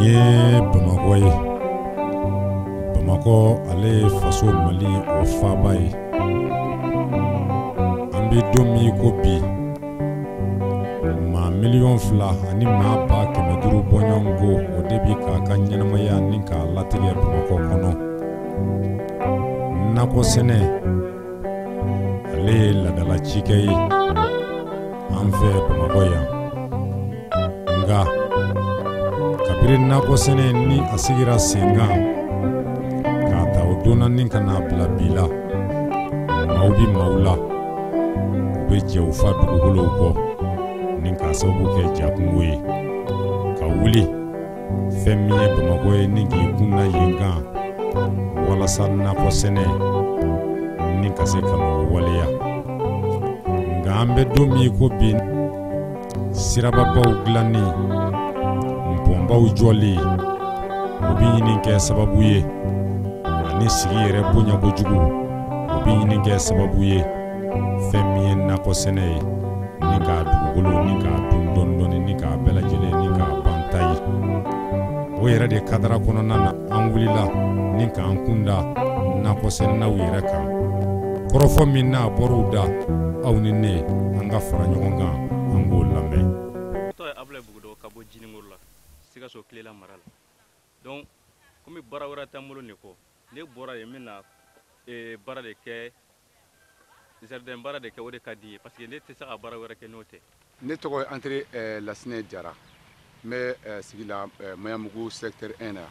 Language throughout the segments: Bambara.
ye Bamakɔ ye. Bamakɔ ale ye faso Mali o faaba ye. An bɛ don min ko bi maa 2,000,000 ani maa 500,000 bɔɲɔgɔnko o de bi k'a ka ɲɛnamaya ni k'a latigɛ Bamakɔ kɔnɔ. Nakɔ sɛnɛ ale ye ladala cikɛ ye an fɛ Bamakɔ yan. Nka kabiri nakɔ sɛnɛ ni a sigira sen kan k'a ta o donna ni ka n'a bila bi la, maaw bi maaw la u bɛ jɛ u fa dugukolow kɔ ni k'a sababu kɛ jakungo ye ka wuli fɛn min ye Bamakɔ ye ni k'i kunna yen kan walasa nakɔ sɛnɛ ni ka se ka waleya. Nka an bɛ don min ko bi sirababaw dilanni npɔnbaw jɔlen o bɛ ɲini kɛ sababu ye ani sigi yɛrɛ bonya kojugu o bɛ ɲini kɛ sababu ye fɛn min ye nakɔ sɛnɛ ye ni k'a dugukolo ni k'a dun dɔɔni ni k'a bɛɛ lajɛlen ni k'a ban ta ye. O yɛrɛ de kadara kɔnɔna na an wulila ni k'an kunda nakɔ sɛnɛnaw yɛrɛ kan. Kɔrɔfɔ min n'a bɔr'u da aw ni ne an ka fara ɲɔgɔn kan an k'o lamɛn. Ablaye Bugudo ka bɔ Jiningoro la Sikaso Kilela mara la. Donc komi baara wɛrɛ t'an bolo nin kɔ ne bɔra yen n bɛna baara de kɛ jardin baara de kɛ o de ka di ye parce que ne tɛ se ka baara wɛrɛ kɛ n'o tɛ. Ne tɔgɔ ye Entré Lasinɛ Jara n bɛ sigi la Mayamugu secteur 1 na.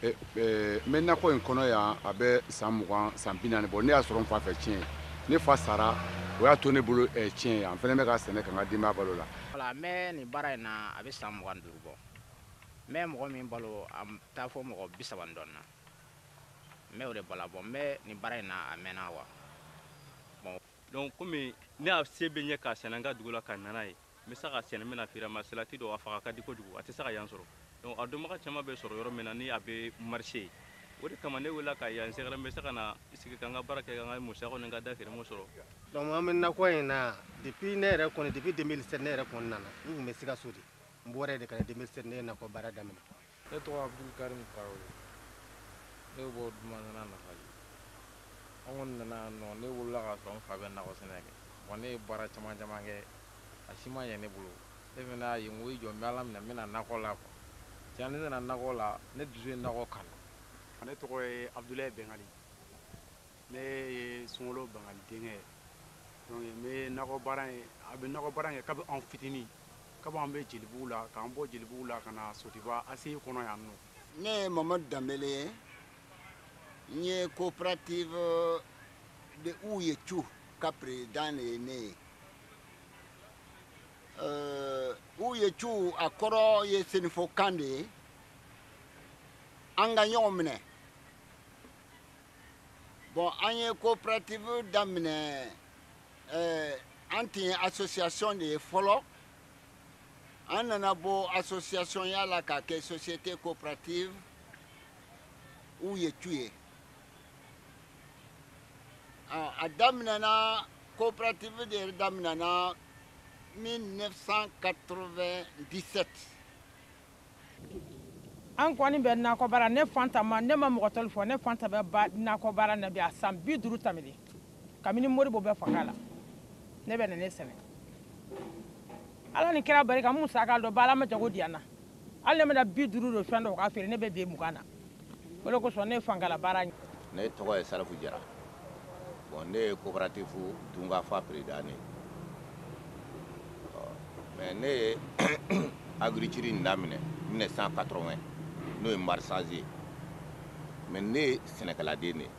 N bɛ nakɔ in kɔnɔ yan a bɛ san 20 san 40 bɔ ne y'a sɔrɔ n fa fɛ tiɲɛ ne fa sara o y'a to ne bolo tiɲɛ an fɛnɛ bɛ ka sɛnɛ ka n ka denbaya balo la. Voilà, n bɛ nin baara in na a bɛ san 25 bɔ n bɛ mɔgɔ min balo a taa fɔ mɔgɔ 30 dɔɔnin na n bɛ o de bala bɔ n bɛ nin baara in na a mɛnna wa. Donc komi ne y'a se bɛ ɲɛ k'a sɛnɛ n ka dugu la ka nana ye n bɛ se ka sɛnɛ n bɛna feere ma salati dɔw a faga ka di kojugu a tɛ se ka yan sɔrɔ. Donc a dɔnbaga caman bɛ sɔrɔ yɔrɔ min na ni a bɛ marché o de kama ne wulila ka yan sɛgɛrɛ n bɛ se ka na sigi ka n ka baara kɛ ka n ka musakaw ni n ka dahirimɛw sɔrɔ. Donc an bɛ nakɔ in na depuis ne yɛrɛ kɔni depuis 2007 ne yɛrɛ kɔni nana n tun bɛ Sikaso de n bɔra de ka na 2007 ne ye nakɔ baara daminɛ. Ne tɔgɔ Abdul Karim Tarawele ne bɛ bɔ Dumanzana Nafaji. An kɔni nana yan nɔ ne wolola k'a sɔrɔ n fa bɛ nakɔ sɛnɛ kɛ wa ne ye baara caman kɛ a si ma ɲɛ ne bolo ne fana y'a ye n ko i jɔ n bɛ Ala minɛ n bɛna nakɔ la quoi. Tiɲɛ ne nana nakɔ la ne dusu ye nakɔ kanu. Ne tɔgɔ ye Abdulaye Bengali ne ye Sunkalo Bengali denkɛ ye. Donc n bɛ nakɔ baara in a bɛ nakɔ baara in kɛ kabi an fitinin kabi an bɛ Jelibugu la k'an bɔ Jelibugu la ka na Sotiba ACI kɔnɔ yan nɔ. Ne ye Mamadu Danbele ye n ye coopérative de Ouyetu ka président de ye ne ye. Ouyetu a kɔrɔ ye senifɔkan de ye an ka ɲɔgɔn minɛ. Bon an ye coopérative daminɛ an tun ye association de ye fɔlɔ an nana bɔ association ya la k'a kɛ société coopérative Ouyetu ye. A daminɛna coopérative de daminɛna 1997. An kɔni bɛ nakɔ baara ne fanta ma ne ma mɔgɔ tɔli fɔ ne fanta bɛ nakɔ baara na bi a san 50 tɛmɛlen kabini Moribo bɛ fanga la ne bɛ na ne sɛnɛ. Ala ni kira barika mun saka dɔ ba Ala ma jago di yan na hali ne bɛna 50 do fɛn dɔ k'a feere ne bɛ ben 20 na o de kosɔn ne fanga la baara. Ne tɔgɔ ye Salafu Jara bon ne ye coopérative Tungafa président ne mais ne ye agriculture in daminɛ 1980 n'o ye maraîchage ye mais ne ye sɛnɛkɛladen de ye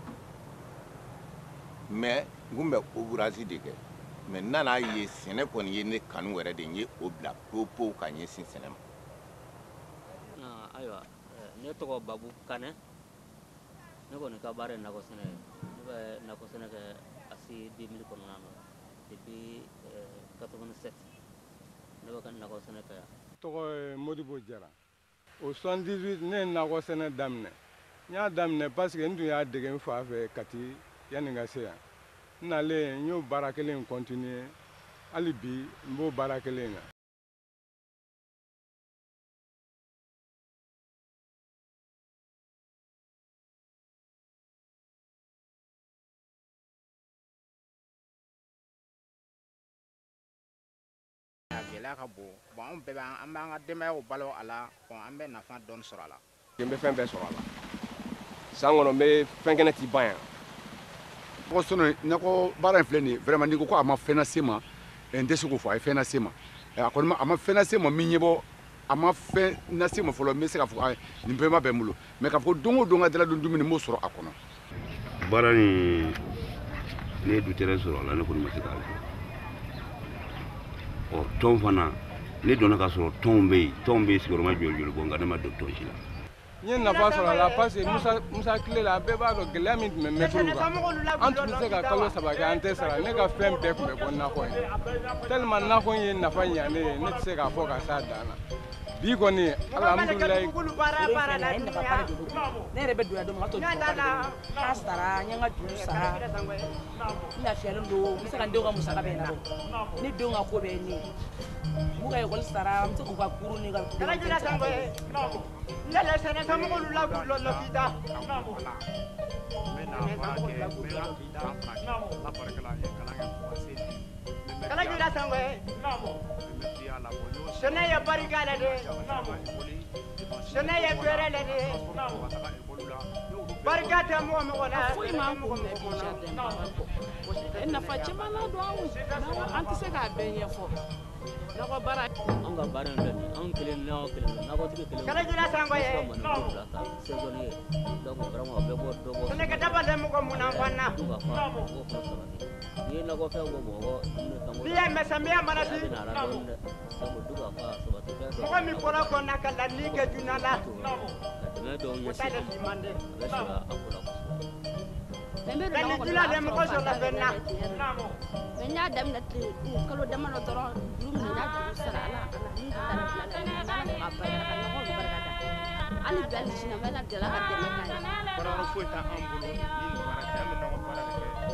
mais n kun bɛ ouvrage de kɛ mais n nan'a ye sɛnɛ kɔni ye ne kanu wɛrɛ de n ye o bila pewu ka ɲɛsin sɛnɛ ma. Ayiwa ne tɔgɔ Babu Kanɛ ne kɔni ka baara ye nakɔ sɛnɛ ye ne bɛ nakɔ sɛnɛ kɛ ACI 2000 kɔnɔna na depuis 87 ne bɛ ka nakɔ sɛnɛ kɛ yan. Tɔgɔ ye Modibo Jara o 78 ne ye nakɔ sɛnɛ daminɛ n y'a daminɛ parce que n tun y'a dege n fa fɛ Kati yanni ka se yan n nalen n y'o baara kelen in continuer hali bi n b'o baara kelen in na. gɛlɛya ka bon an bɛɛ an b'an ka denbayaw balo a la an bɛ nafa dɔɔni sɔrɔ a la. n bɛ fɛn bɛɛ sɔrɔ a la san kɔnɔ n bɛ fɛn kɛnɛ t'i ban yan. ko sono nakɔ baara in filɛ nin ye vraiment n'i ko a ma fɛn lase ma n tɛ se k'o fɔ a ye fɛn lase ma a kɔni a ma fɛn lase ma min ɲɛ bɔ a ma fɛn lase ma fɔlɔ n bɛ se k'a fɔ nin bɛɛ ma bɛn n bolo mais k'a fɔ don o don ka daladon dumuni n b'o sɔrɔ a kɔnɔ. baara nin ne ye dutɛrɛ sɔrɔ a la ne kɔni ma se k'a kɛ ɔ tɔn fana ne donna k'a sɔrɔ tɔnw bɛ yen sigiyɔrɔma joli bɔ nka ne ma don tɔn si la. n ye nafa sɔrɔ a la parce que musa tile la a bɛɛ b'a dɔn gɛlɛya min tun bɛ mɛtiriw kan an tun bɛ se ka kalo 3 kɛ an tɛ sara ne ka fɛn bɛɛ tun bɛ bɔ nakɔ in tellement nakɔ in ye nafa ɲa ne ye ne tɛ se k'a fɔ ka s'a dan na bi kɔni alhamdulilayi. ne yɛrɛ bɛ donya don min o y'a to k'a sara n ye n ka juru sara n lafiyalen don n bɛ se ka n denw ka musaka bɛɛ labɔ ne denw ka ko bɛɛ ye ne ye n b'u ka ekɔli sara n bɛ se k'u ka kuru ni ka sene ye barika la de sene ye bere la de barika tɛ mɔgɔ mɔgɔ la foyi m'an kun mɛ bi jardin nafa caman na don an tɛ se k'a bɛɛ ɲɛfɔ nakɔ baara an ka baara in filɛ nin ye anw kelen n'aw kelen nakɔtigi kelen kala jira sango ye saisonnier donc vraiment a bɛ bɔ dɔ bɔ sene ka daba de mɔgɔ mun na fanna du ka fa o fana sabati n'i ye nakɔfɛn bɔ mɔgɔ bi ye mɛsamiya mana di donc du ka fa sabati mɔgɔ min bɔra kɔnna ka ladili kɛ juna la ka dɛmɛ dɔw ɲɛsin a bɛ sɔrɔ a ko la Kalijila de mɔgɔ sɔrɔ fɛn na mais n y'a daminɛ kalo dama dɔ dɔrɔn juru min na juru sara ala hali bi hali sini n bɛ na deli ka dɛmɛ k'a ye. Baara foyi t'an bolo ni nin baara tɛ an bɛ nakɔ baara de kɛ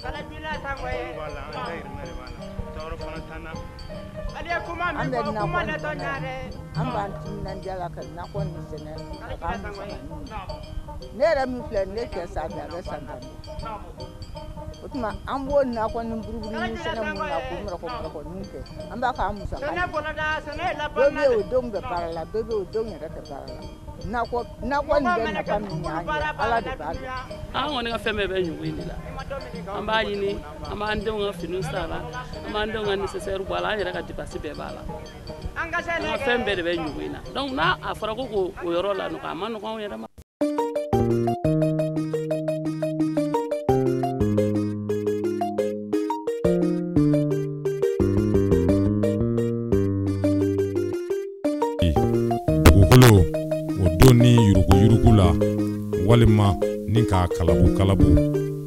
Kalijila sango ye b'a la an dayirimɛ de b'a la tɔɔrɔ fana t'an na. ale ye kuma min fɔ kuma de tɔ ɲa dɛ. an b'an timinandiya la ka nakɔ nin sɛnɛ ka k'an musaka ne yɛrɛ min filɛ ne cɛ san bɛɛ a bɛ san 10 o tuma an b'o nakɔ ni buruburu ni sɛnɛ mun na k'o mɔrɔkɔnin kɛ an b'a k'an musaka dɔ bɛ yen o denw bɛ baara la dɔ bɛ yen o denw yɛrɛ tɛ baara la nakɔ nin bɛ nafa min ɲɛ an ye ala de b'a dɔn. an kɔni ka fɛn bɛɛ bɛ ɲugu in de la an b'a ɲini an b'an denw ka finiw san a la an b'an denw ka nécessaire bɔ a la an yɛrɛ ka dépense bɛɛ b'a la an ka fɛn bɛɛ de bɛ ɲugu in na donc n'a a fɔra ko k'o yɔrɔ la nɔgɔ a ma nɔgɔ anw yɛrɛ ma. dugukolo o don ni yurugu la walima ni k'a kalabu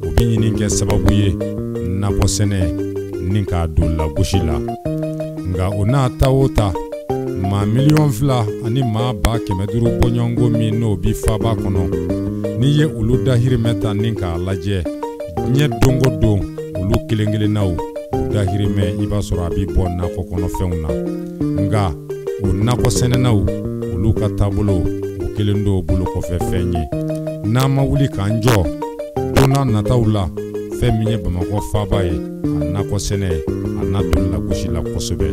o bɛ ɲini kɛ sababu ye nakɔ sɛnɛ ni k'a don lagosi la nka o n'a ta o ta maa 2 ani maa 500,000 bɔɲɔgɔnko min n'o bi faba kɔnɔ n'i ye olu dahirimɛ ta ni k'a lajɛ diɲɛ don o don olu kelen-kelennaw o dahirimɛ i b'a sɔrɔ a bɛ bɔ nakɔ kɔnɔfɛnw na nka o nakɔ sɛnɛnaw olu ka taabolo o kelen do bolo kɔfɛ fɛn ye n'an ma wuli k'an jɔ don n'a nataw la fɛn min ye Bamakɔ faaba ye a nakɔ sɛnɛ a n'a don lagosi la kosɛbɛ.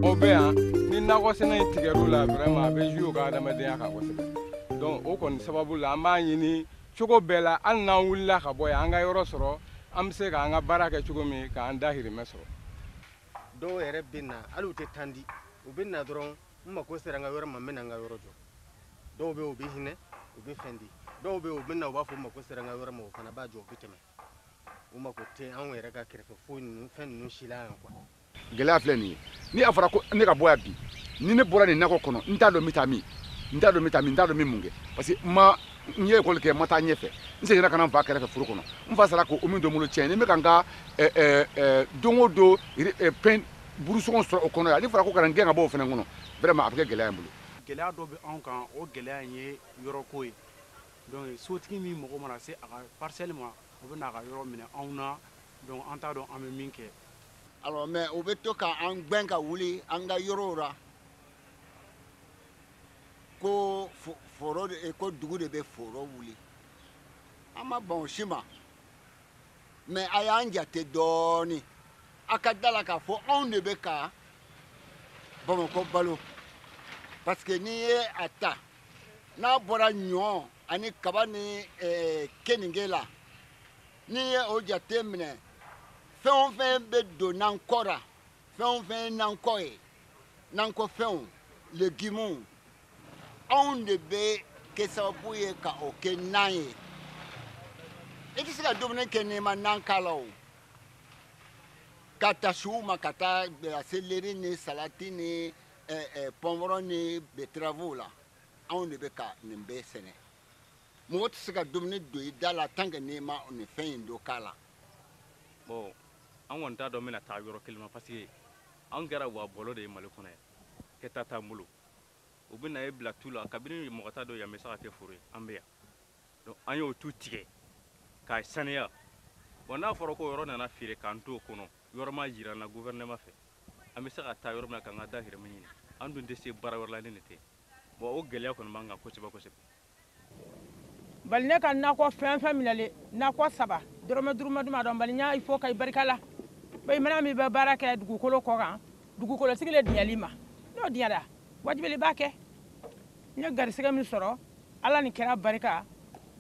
o bɛ yan ni nakɔ sɛnɛ in tigɛr'u la vraiment a bɛ jouer u ka adamadenya kan kosɛbɛ donc o kɔni sababu la an b'a ɲini cogo bɛɛ la hali n'an wulila ka bɔ yan an ka yɔrɔ sɔrɔ an bɛ se k'an ka baara kɛ cogo min k'an dahirimɛ sɔrɔ. dɔw yɛrɛ bɛ na hali u tɛ tan di u bɛ na dɔrɔn n mako sera n ka yɔrɔ ma n bɛ na n ka yɔrɔ jɔ dɔw bɛ yen u bɛ hinɛ u bɛ fɛn di dɔw bɛ yen u bɛ na u b'a fɔ u mako sera n ka yɔrɔ ma o fana b'a jɔ u bɛ tɛmɛ u mako tɛ anw yɛrɛ ka kɛrɛfɛ foyi ninnu fɛn ninnu si la yan quoi. gɛlɛya filɛ nin ye ni a fɔra ko ne ka bɔ yan bi ni ne bɔra nin nakɔ kɔnɔ n t'a dɔn n bɛ taa min n t'a dɔn n bɛ taa min n t'a dɔn min mun kɛ parce que n ye école kɛ n ma taa ɲɛfɛ n seginna ka na n fa kɛrɛfɛ foro kɔnɔ n fa sara ko o min don bolo tiɲɛ ni n bɛ ka n ka don o don pɛn burusɔngɔ sɔrɔ o kɔnɔ yan ni fɔra ko ka na n gɛn ka bɔ o fana kɔnɔ vraiment a bɛ kɛ gɛlɛya n bolo. gɛlɛya dɔ bɛ anw kan o gɛlɛya in ye yɔrɔko ye donc sotigi min mɔgɔ mana se a ka parcelle ma o bɛ n'a ka yɔrɔ minɛ anw na donc an t'a dɔn an bɛ min kɛ. alors mais u bɛ to k'an gɛn ka wuli an ka yɔrɔw la ko foro ko dugu de bɛ foro wuli an ma ban o si ma mais a y'an jate dɔɔni a ka da la k'a fɔ anw de bɛ ka Bamakɔ balo parce que n'i ye a ta n'a bɔra ɲɔ ani kaba ni keninge la n'i ye o jate minɛ fɛn o fɛn bɛ don n'an kɔ la fɛn o fɛn ye n'an kɔ ye n'ankɔ fɛnw legumes anw de bɛ kɛ sababu ye ka o kɛ nan ye i tɛ se ka dumuni kɛ n'i ma nan k'a la o ka taa suw ma ka taa seleri ni salati ni pɔnmɔrɔ ni betaraw la anw de bɛ ka nin bɛɛ sɛnɛ mɔgɔ tɛ se ka dumuni don i da la tant que n'i ma nin fɛn in don k'a la. bon an kɔni t'a dɔn n bɛna taa yɔrɔ kelen ma parce que an kɛra wa bɔlɔ de ye mali kɔnɔ yan kɛta t'an bolo u bɛ na e bila tu la kabini mɔgɔ t'a dɔn yan bɛ se ka kɛ foro ye an bɛ yan donc an y'o tu tigɛ k'a sanuya bon n'a fɔra ko yɔrɔ nana feere k'an to o kɔnɔ yɔrɔ ma jira n na gouvernement fɛ an bɛ se ka taa yɔrɔ min na k'an ka dahirimɛ ɲini an dun tɛ se baara wɛrɛ la ni nin tɛ bon o gɛlɛya kɔni b'an kan kosɛbɛ kosɛbɛ. bali ne ka nakɔ fɛn fɛn minɛlen nakɔ 3 dɔrɔmɛ 5 duma dɔn bali ɲa il faut ka i barika la bayi mana min bɛ baara kɛ dugukolo kɔ kan dugukolo sigi le diɲɛli ma n'o diɲɛra wajibili b'a kɛ n ye garisɛgɛ min sɔrɔ ala ni kɛra barika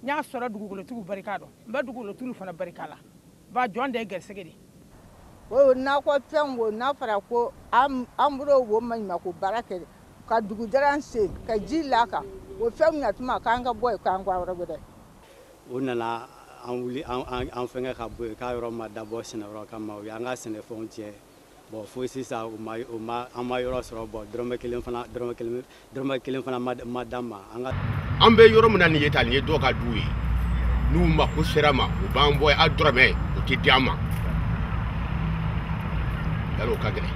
n y'a sɔrɔ dugukolotigiw barika dɔn n bɛ dugukolotigiw fana barika la ba jɔn de ye garisɛgɛ de o nakɔ fɛn wo n'a fɔra ko an bolo wo maɲuman ko baara kɛ ka dugujalan sen ka ji l'a kan o fɛn na tuma k'an ka bɔ yen k'an ka yɔrɔ wɛrɛ o nana an wuli an fɛngɛ ka bɔ yen k'a yɔrɔ ma dabɔ sɛnɛyɔrɔ kama o y'an ka sɛnɛfɛnw tiɲɛ bon fo sisan an ma yɔrɔ sɔrɔ bɔn dɔrɔmɛ kelen fana ma d'an ma an bɛ yɔrɔ min na nin ye tan nin ye dɔw ka du ye n'u mako sera ma u b'an bɔ a dɔrɔmɛ o tɛ di an ma yala o ka gɛlɛn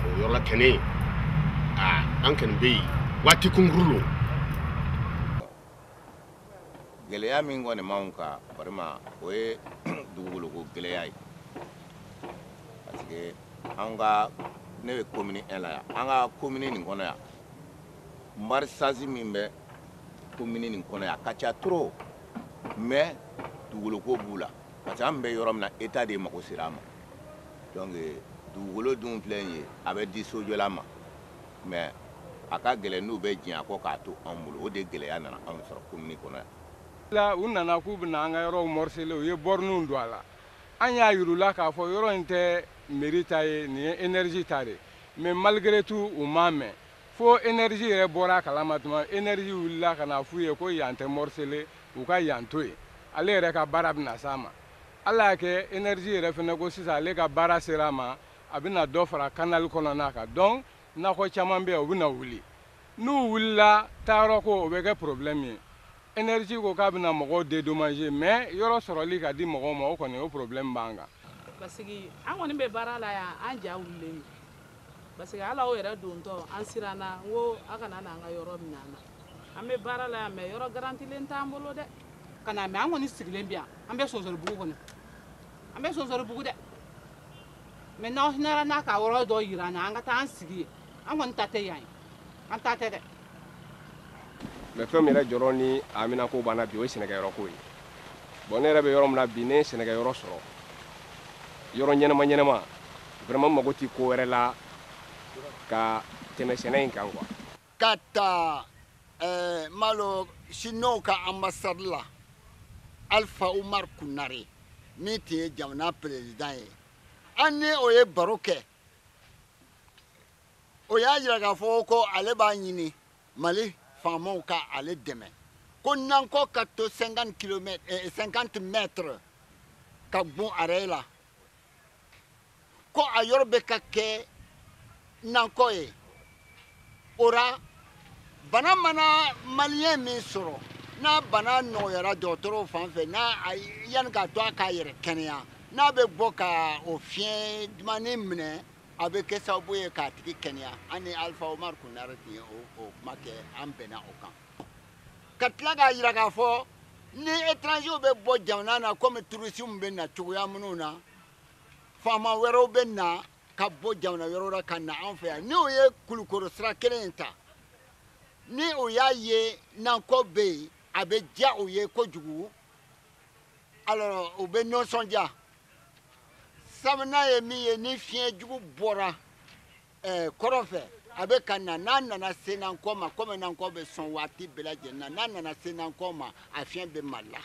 o yɔrɔ la kɛnɛ an kɔni bɛ yen waati kunkurun don. gɛlɛya min kɔni m'anw kan vraiment o ye dugukoloko gɛlɛya ye parce que an ka ne bɛ commune 1 la yan an ka commune nin kɔnɔ yan maraîchage min bɛ commune nin kɔnɔ yan a ka ca trop mais dugukoloko b'u la parce que an bɛ yɔrɔ min na état de mago sera a ma donc dugukolo dun filɛ nin ye a bɛ di sojɔla ma mais a ka gɛlɛn n'u bɛ diɲɛ kɔ k'a to an bolo o de gɛlɛya nana anw sɔrɔ commune kɔnɔ yan. la u nana k'u bɛna an ka yɔrɔw morceler u ye borniw don a la an y'a yir'u la k'a fɔ yɔrɔ in tɛ mairie ta ye nin ye énergie ta de mais malgré tout u m'a mɛn fo énergie yɛrɛ bɔra a kalama tuma énergie wulila ka na f'u ye ko yan tɛ morceler u ka yan to yen ale yɛrɛ ka baara bɛna s'a ma ala y'a kɛ énergie yɛrɛ fɛnɛ ko sisan ale ka baara sera a ma a bɛna dɔ fara canal kɔnɔna kan donc nakɔ caman bɛ yen u bɛna wuli n'u wulila taayɔrɔ ko o bɛ kɛ problème ye énergie ko k'a bɛna mɔgɔw dédommager mais yɔrɔ sɔrɔli ka di mɔgɔw ma o kɔni o problème b'an kan. parce que an kɔni bɛ baara la yan an ja wulilen don parce que ala o yɛrɛ dontɔ an siranna n ko a kana n'an ka yɔrɔ minɛ an na an bɛ baara la yan mais yɔrɔ garantilen t'an bolo dɛ ka na mais an kɔni sigilen bɛ yan an bɛ sɔnsɔribugu kɔnɔ an bɛ sɔnsɔribugu dɛ mais n'aw hinɛra n'a ka yɔrɔ dɔ yira an na an ka taa an sigi yen an kɔni ta tɛ yan ye an ta tɛ dɛ. mais fɛn min yɛrɛ jɔrɔ ni Amina ko banna bi o ye sɛnɛkɛyɔrɔ ko ye bon ne yɛrɛ bɛ yɔrɔ min na bi ne ye sɛnɛkɛyɔrɔ sɔrɔ yɔrɔ ɲɛnama vraiment mago tɛ ko wɛrɛ la ka tɛmɛ sɛnɛ in kan quoi. ka taa malo sinow ka ambassade la Alpha Umar Kunare min tun ye jamana président ye an ni o ye baro kɛ o y'a jira k'a fɔ ko ale b'a ɲini Mali faamaw ka ale dɛmɛ ko nankɔ ka to 50 mètres ka gun arɛ la ko a yɔrɔ bɛ ka kɛ nankɔ ye o ra bana mana maliyɛn min sɔrɔ n'a bana nɔgɔyara dɔgɔtɔrɔw fan fɛ yanni k'a to a k'a yɛrɛ kɛnɛya n'a bɛ bɔ ka o fiɲɛ dumani minɛ a bɛ kɛ sababu ye k'a tigi kɛnɛya an ni Alpha Umar Kunare tun ye o kuma kɛ an bɛnna o kan ka tila k'a jira k'a fɔ ni étrangers bɛ bɔ jamana na komi touristes bɛ na cogoya minnu na faama wɛrɛw bɛ na ka bɔ jamana wɛrɛw la ka na an fɛ yan n'o ye Kulukoro sira kelen in ta ni o y'a ye nankɔ bɛ yen a bɛ diya o ye kojugu alors o bɛ nisɔndiya sabanan ye min ye ni fiɲɛ jugu bɔra kɔrɔ fɛ a bɛ ka na n'a nana se nankɔ ma komi nankɔ bɛ sɔn waati bɛɛ lajɛlen na n'a nana se nankɔ ma a fiɲɛ bɛ mali la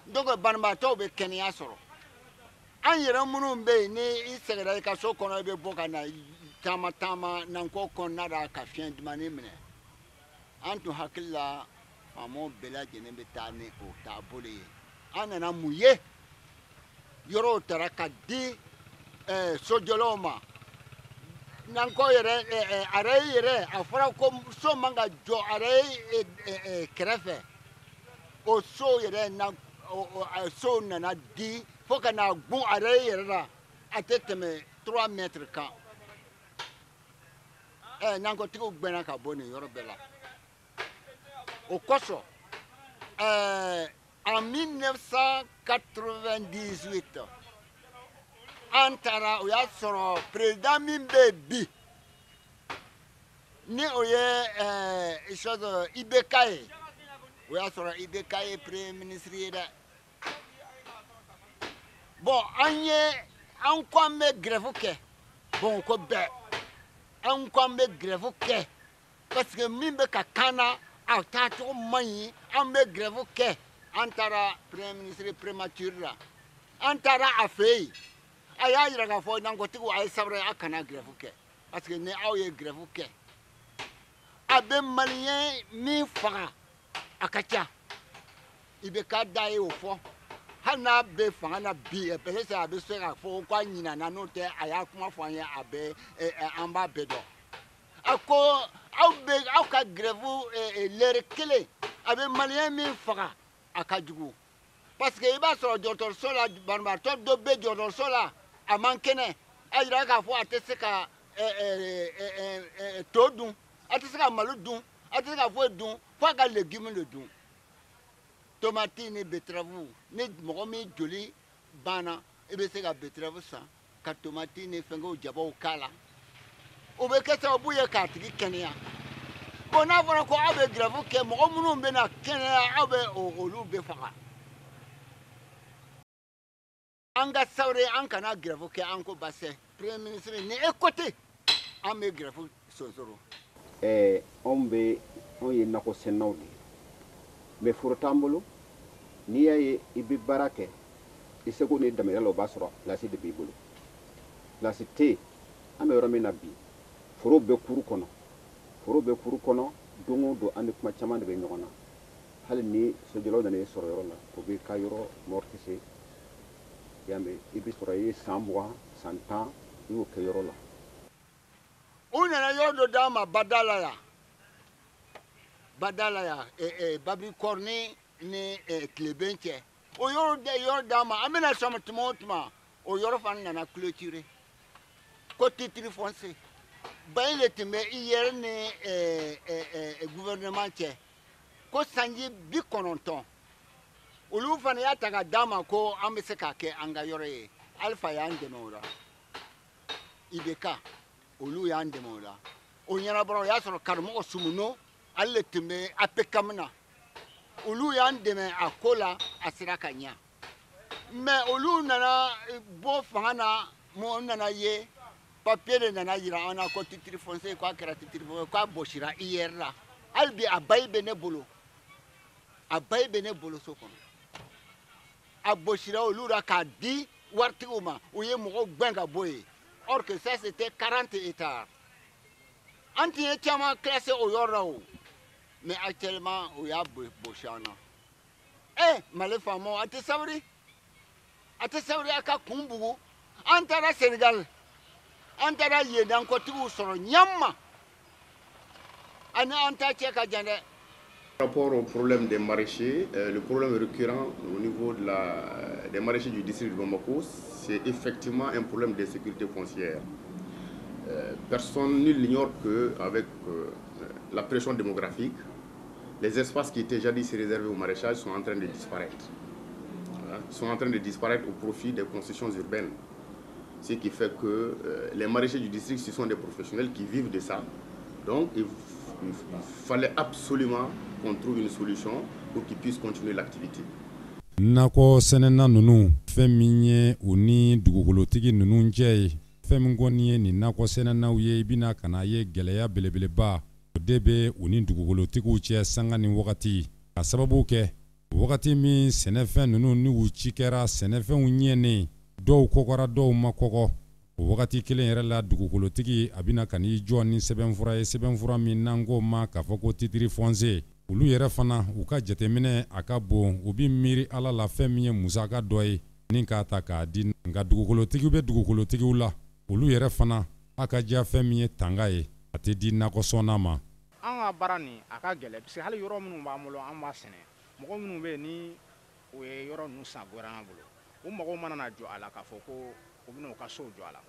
donc banabaatɔw bɛ kɛnɛya sɔrɔ an yɛrɛ minnu bɛ yen ni i sɛgɛnna i ka so kɔnɔ i bɛ bɔ ka na taama taama nankɔ kɔnɔna la ka fiɲɛ dumani minɛ an tun hakili la faamaw bɛɛ lajɛlen bɛ taa ni o taabolo ye an nana mun ye yɔrɔw taara ka di sojɔlaw ma nankɔ yɛrɛ arayi yɛrɛ a fɔra ko so man ka jɔ arayi kɛrɛfɛ o so yɛrɛ so nana di fo ka na gun arayi yɛrɛ la a tɛ tɛmɛ 3 mètres kan nankɔtigiw gbɛnna ka bɔ nin yɔrɔ bɛɛ la o kosɔn en 1998 an taara o y'a sɔrɔ président min bɛ yen bi ni o ye IBK ye o y'a sɔrɔ IBK ye premier ministre ye dɛ bon an ko an bɛ grève kɛ bon ko bɛɛ an ko an bɛ grève kɛ parce que min bɛ ka kan na a taacogo man ɲi an bɛ grève kɛ an taara premier ministre prématuré la an taara a fɛ yen a y'a jira k'a fɔ nankɔtigiw a ye sabara a kana grève kɛ parce que ni aw ye grève kɛ a bɛ maliyɛn min faga a ka ca i bɛ k'a da ye o fɔ hali n'a bɛ fanga na bi peut-être a bɛ se k'a fɔ ko a ɲinana n'o tɛ a y'a kuma fɔ an ye a bɛ an b'a bɛɛ dɔn a ko aw ka grève lɛri kelen a bɛ maliyɛn min faga a ka jugu parce que i b'a sɔrɔ dɔgɔtɔrɔso la banabaatɔ dɔ bɛ dɔgɔtɔrɔso la a man kɛnɛ a yira k'a fɔ a tɛ se ka to dun a tɛ se ka malo dun a tɛ se ka foyi dun fo a ka légume de dun tomati ni betarafu ni mɔgɔ min joli banna i bɛ se ka betarafu san ka tomati ni fɛnkɛw jabaw k'a la o bɛ kɛ sababu ye k'a tigi kɛnɛya bon n'a fɔra ko aw bɛ grève kɛ mɔgɔ minnu bɛ na kɛnɛya aw bɛ olu bɛ faga an ka sawure an kana grève kɛ an ko basɛ premier ministre ni e côté an bɛ grève sonsoro anw ye nakɔsɛnɛnaw de ye mais foro t'an bolo n'i y'a ye i bɛ baara kɛ i seko n'i damayira la o b'a sɔrɔ lasi de b'i bolo lasi tɛ yen an bɛ yɔrɔ min na bi foro bɛ kuru kɔnɔ don o don an ni kuma caman de bɛ ɲɔgɔn na hali ni sojɔlaw nana i sɔrɔ yɔrɔ la o bɛ ka yɔrɔ mortise i y'a mɛn i bɛ sɔrɔ i ye san 20 san 10 i y'o kɛ yɔrɔ la u nana yɔrɔ dɔ d'an ma badala yan babi kɔrɔni ni tileben cɛ o yɔrɔ d'an ma an bɛna sɔn tuma o tuma o yɔrɔ fana nana clôturer ko titre foncier bayi le tun bɛ IER ni gouvernement cɛ ko sanji 90 olu fana y'a ta ka d'an ma ko an bɛ se k'a kɛ an ka yɔrɔ ye Alpha y'an dɛmɛ o la IBK olu y'an dɛmɛ o la o ɲɛnabɔra o y'a sɔrɔ karamɔgɔ Sumuno ale le tun bɛ APCAM na olu y'an dɛmɛ a ko la a sera ka ɲɛ mais olu nana bɔ fanga na mun nana ye papier de nana jira an na ko titre foncier k'a kɛra titre foncier k'a bɔsira IER la hali bi a bayi bɛ ne bolo so kɔnɔ a bɔsira olu la k'a di waritigiw ma u ye mɔgɔw gɛn ka bɔ yen or que ça c'était 40 hectares an tun ye caman classé o yɔrɔ la o mais actuellement o y'a bɔsi an na mali faamaw a tɛ sabari a ka kun bugu an taara Sénégal an taara yen nankɔtigiw sɔrɔ ɲamma ani an ta cɛ ka jan dɛ. Par rapport au problème des maraîchers, le problème récurrent au niveau des maraîchers du district de Bamako, c'est effectivement un problème de sécurité foncière. Personne, nul n'ignore qu'avec la pression démographique, les espaces qui étaient jadis réservés au maraîchage sont en train de disparaître. Ils sont en train de disparaître au profit des constructions urbaines. Ce qui fait que les maraîchers du district, ce sont des professionnels qui vivent de ça. Donc il fallait absolument qu'on trouve une solution pour qu'ils puissent continuer l'activité. Nakɔ sɛnɛna ninnu fɛn min ye u ni dugukolotigi ninnu cɛ ye fɛn min kɔni ye nin nakɔ sɛnɛnaw ye i bɛna ka na ye gɛlɛya belebeleba o de bɛ u ni dugukolotigiw cɛ sanga ni wagati ka sababu kɛ wagati min sɛnɛfɛn ninnu ni u ci kɛra sɛnɛfɛnw ɲɛnen dɔw kɔgɔra dɔw ma kɔgɔ o wagati kelen yɛrɛ la dugukolotigi a bɛna ka n'i jɔ ni sɛbɛnfura ye sɛbɛnfura min n'an ko ma k'a fɔ ko titiri foncier olu yɛrɛ fana u ka jateminɛ a ka bon u bi miiri ala la fɛn min ye musaka dɔ ye ni k'a ta k'a di nka dugukolotigiw bɛ dugukolotigiw la olu yɛrɛ fana a ka diya fɛn min ye tanga ye a tɛ di nakɔsɔnna ma. An ka baara nin a ka gɛlɛn parce que hali yɔrɔ minnu b'an bolo an b'a sɛnɛ mɔgɔ minnu bɛ yen ni o ye yɔrɔ ninnu san gouvernement bolo o mɔgɔw mana na jɔ a la k'a fɔ ko u bɛna u ka sow jɔ a la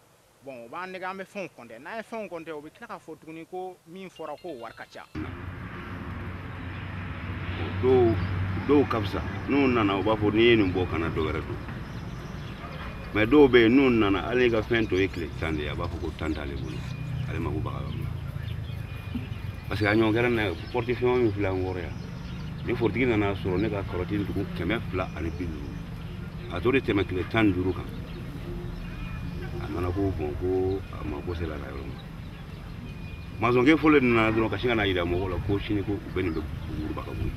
bon u b'an nɛgɛ an bɛ fɛnw compter n'an ye fɛnw compter u bɛ tila k'a fɔ tuguni ko min fɔra k'o wari ka ca. dɔw ka fisa n'u nana u b'a fɔ n'i ye nin bɔ kana dɔ wɛrɛ don mais dɔw bɛ yen n'u nana hali ka fɛn tɔ ye tile 10 de ye a b'a fɔ ko 10 t'ale bolo ale mako b'a yɔrɔ min na parce que a ɲɔgɔn kɛra na portefeuille min filɛ an kɔrɔ yan ni forotigi nana sɔrɔ ne ka karɔti dugu 250 a tɔ de tɛmɛ tile 15 kan a nana ko bon ko a ma bɔ sela la yɔrɔ min maçonkɛ fɔlɔ nana dɔrɔn ka sin ka na yira mɔgɔw la ko sini ko u bɛ nin bɛ buguruba ka bɔ yen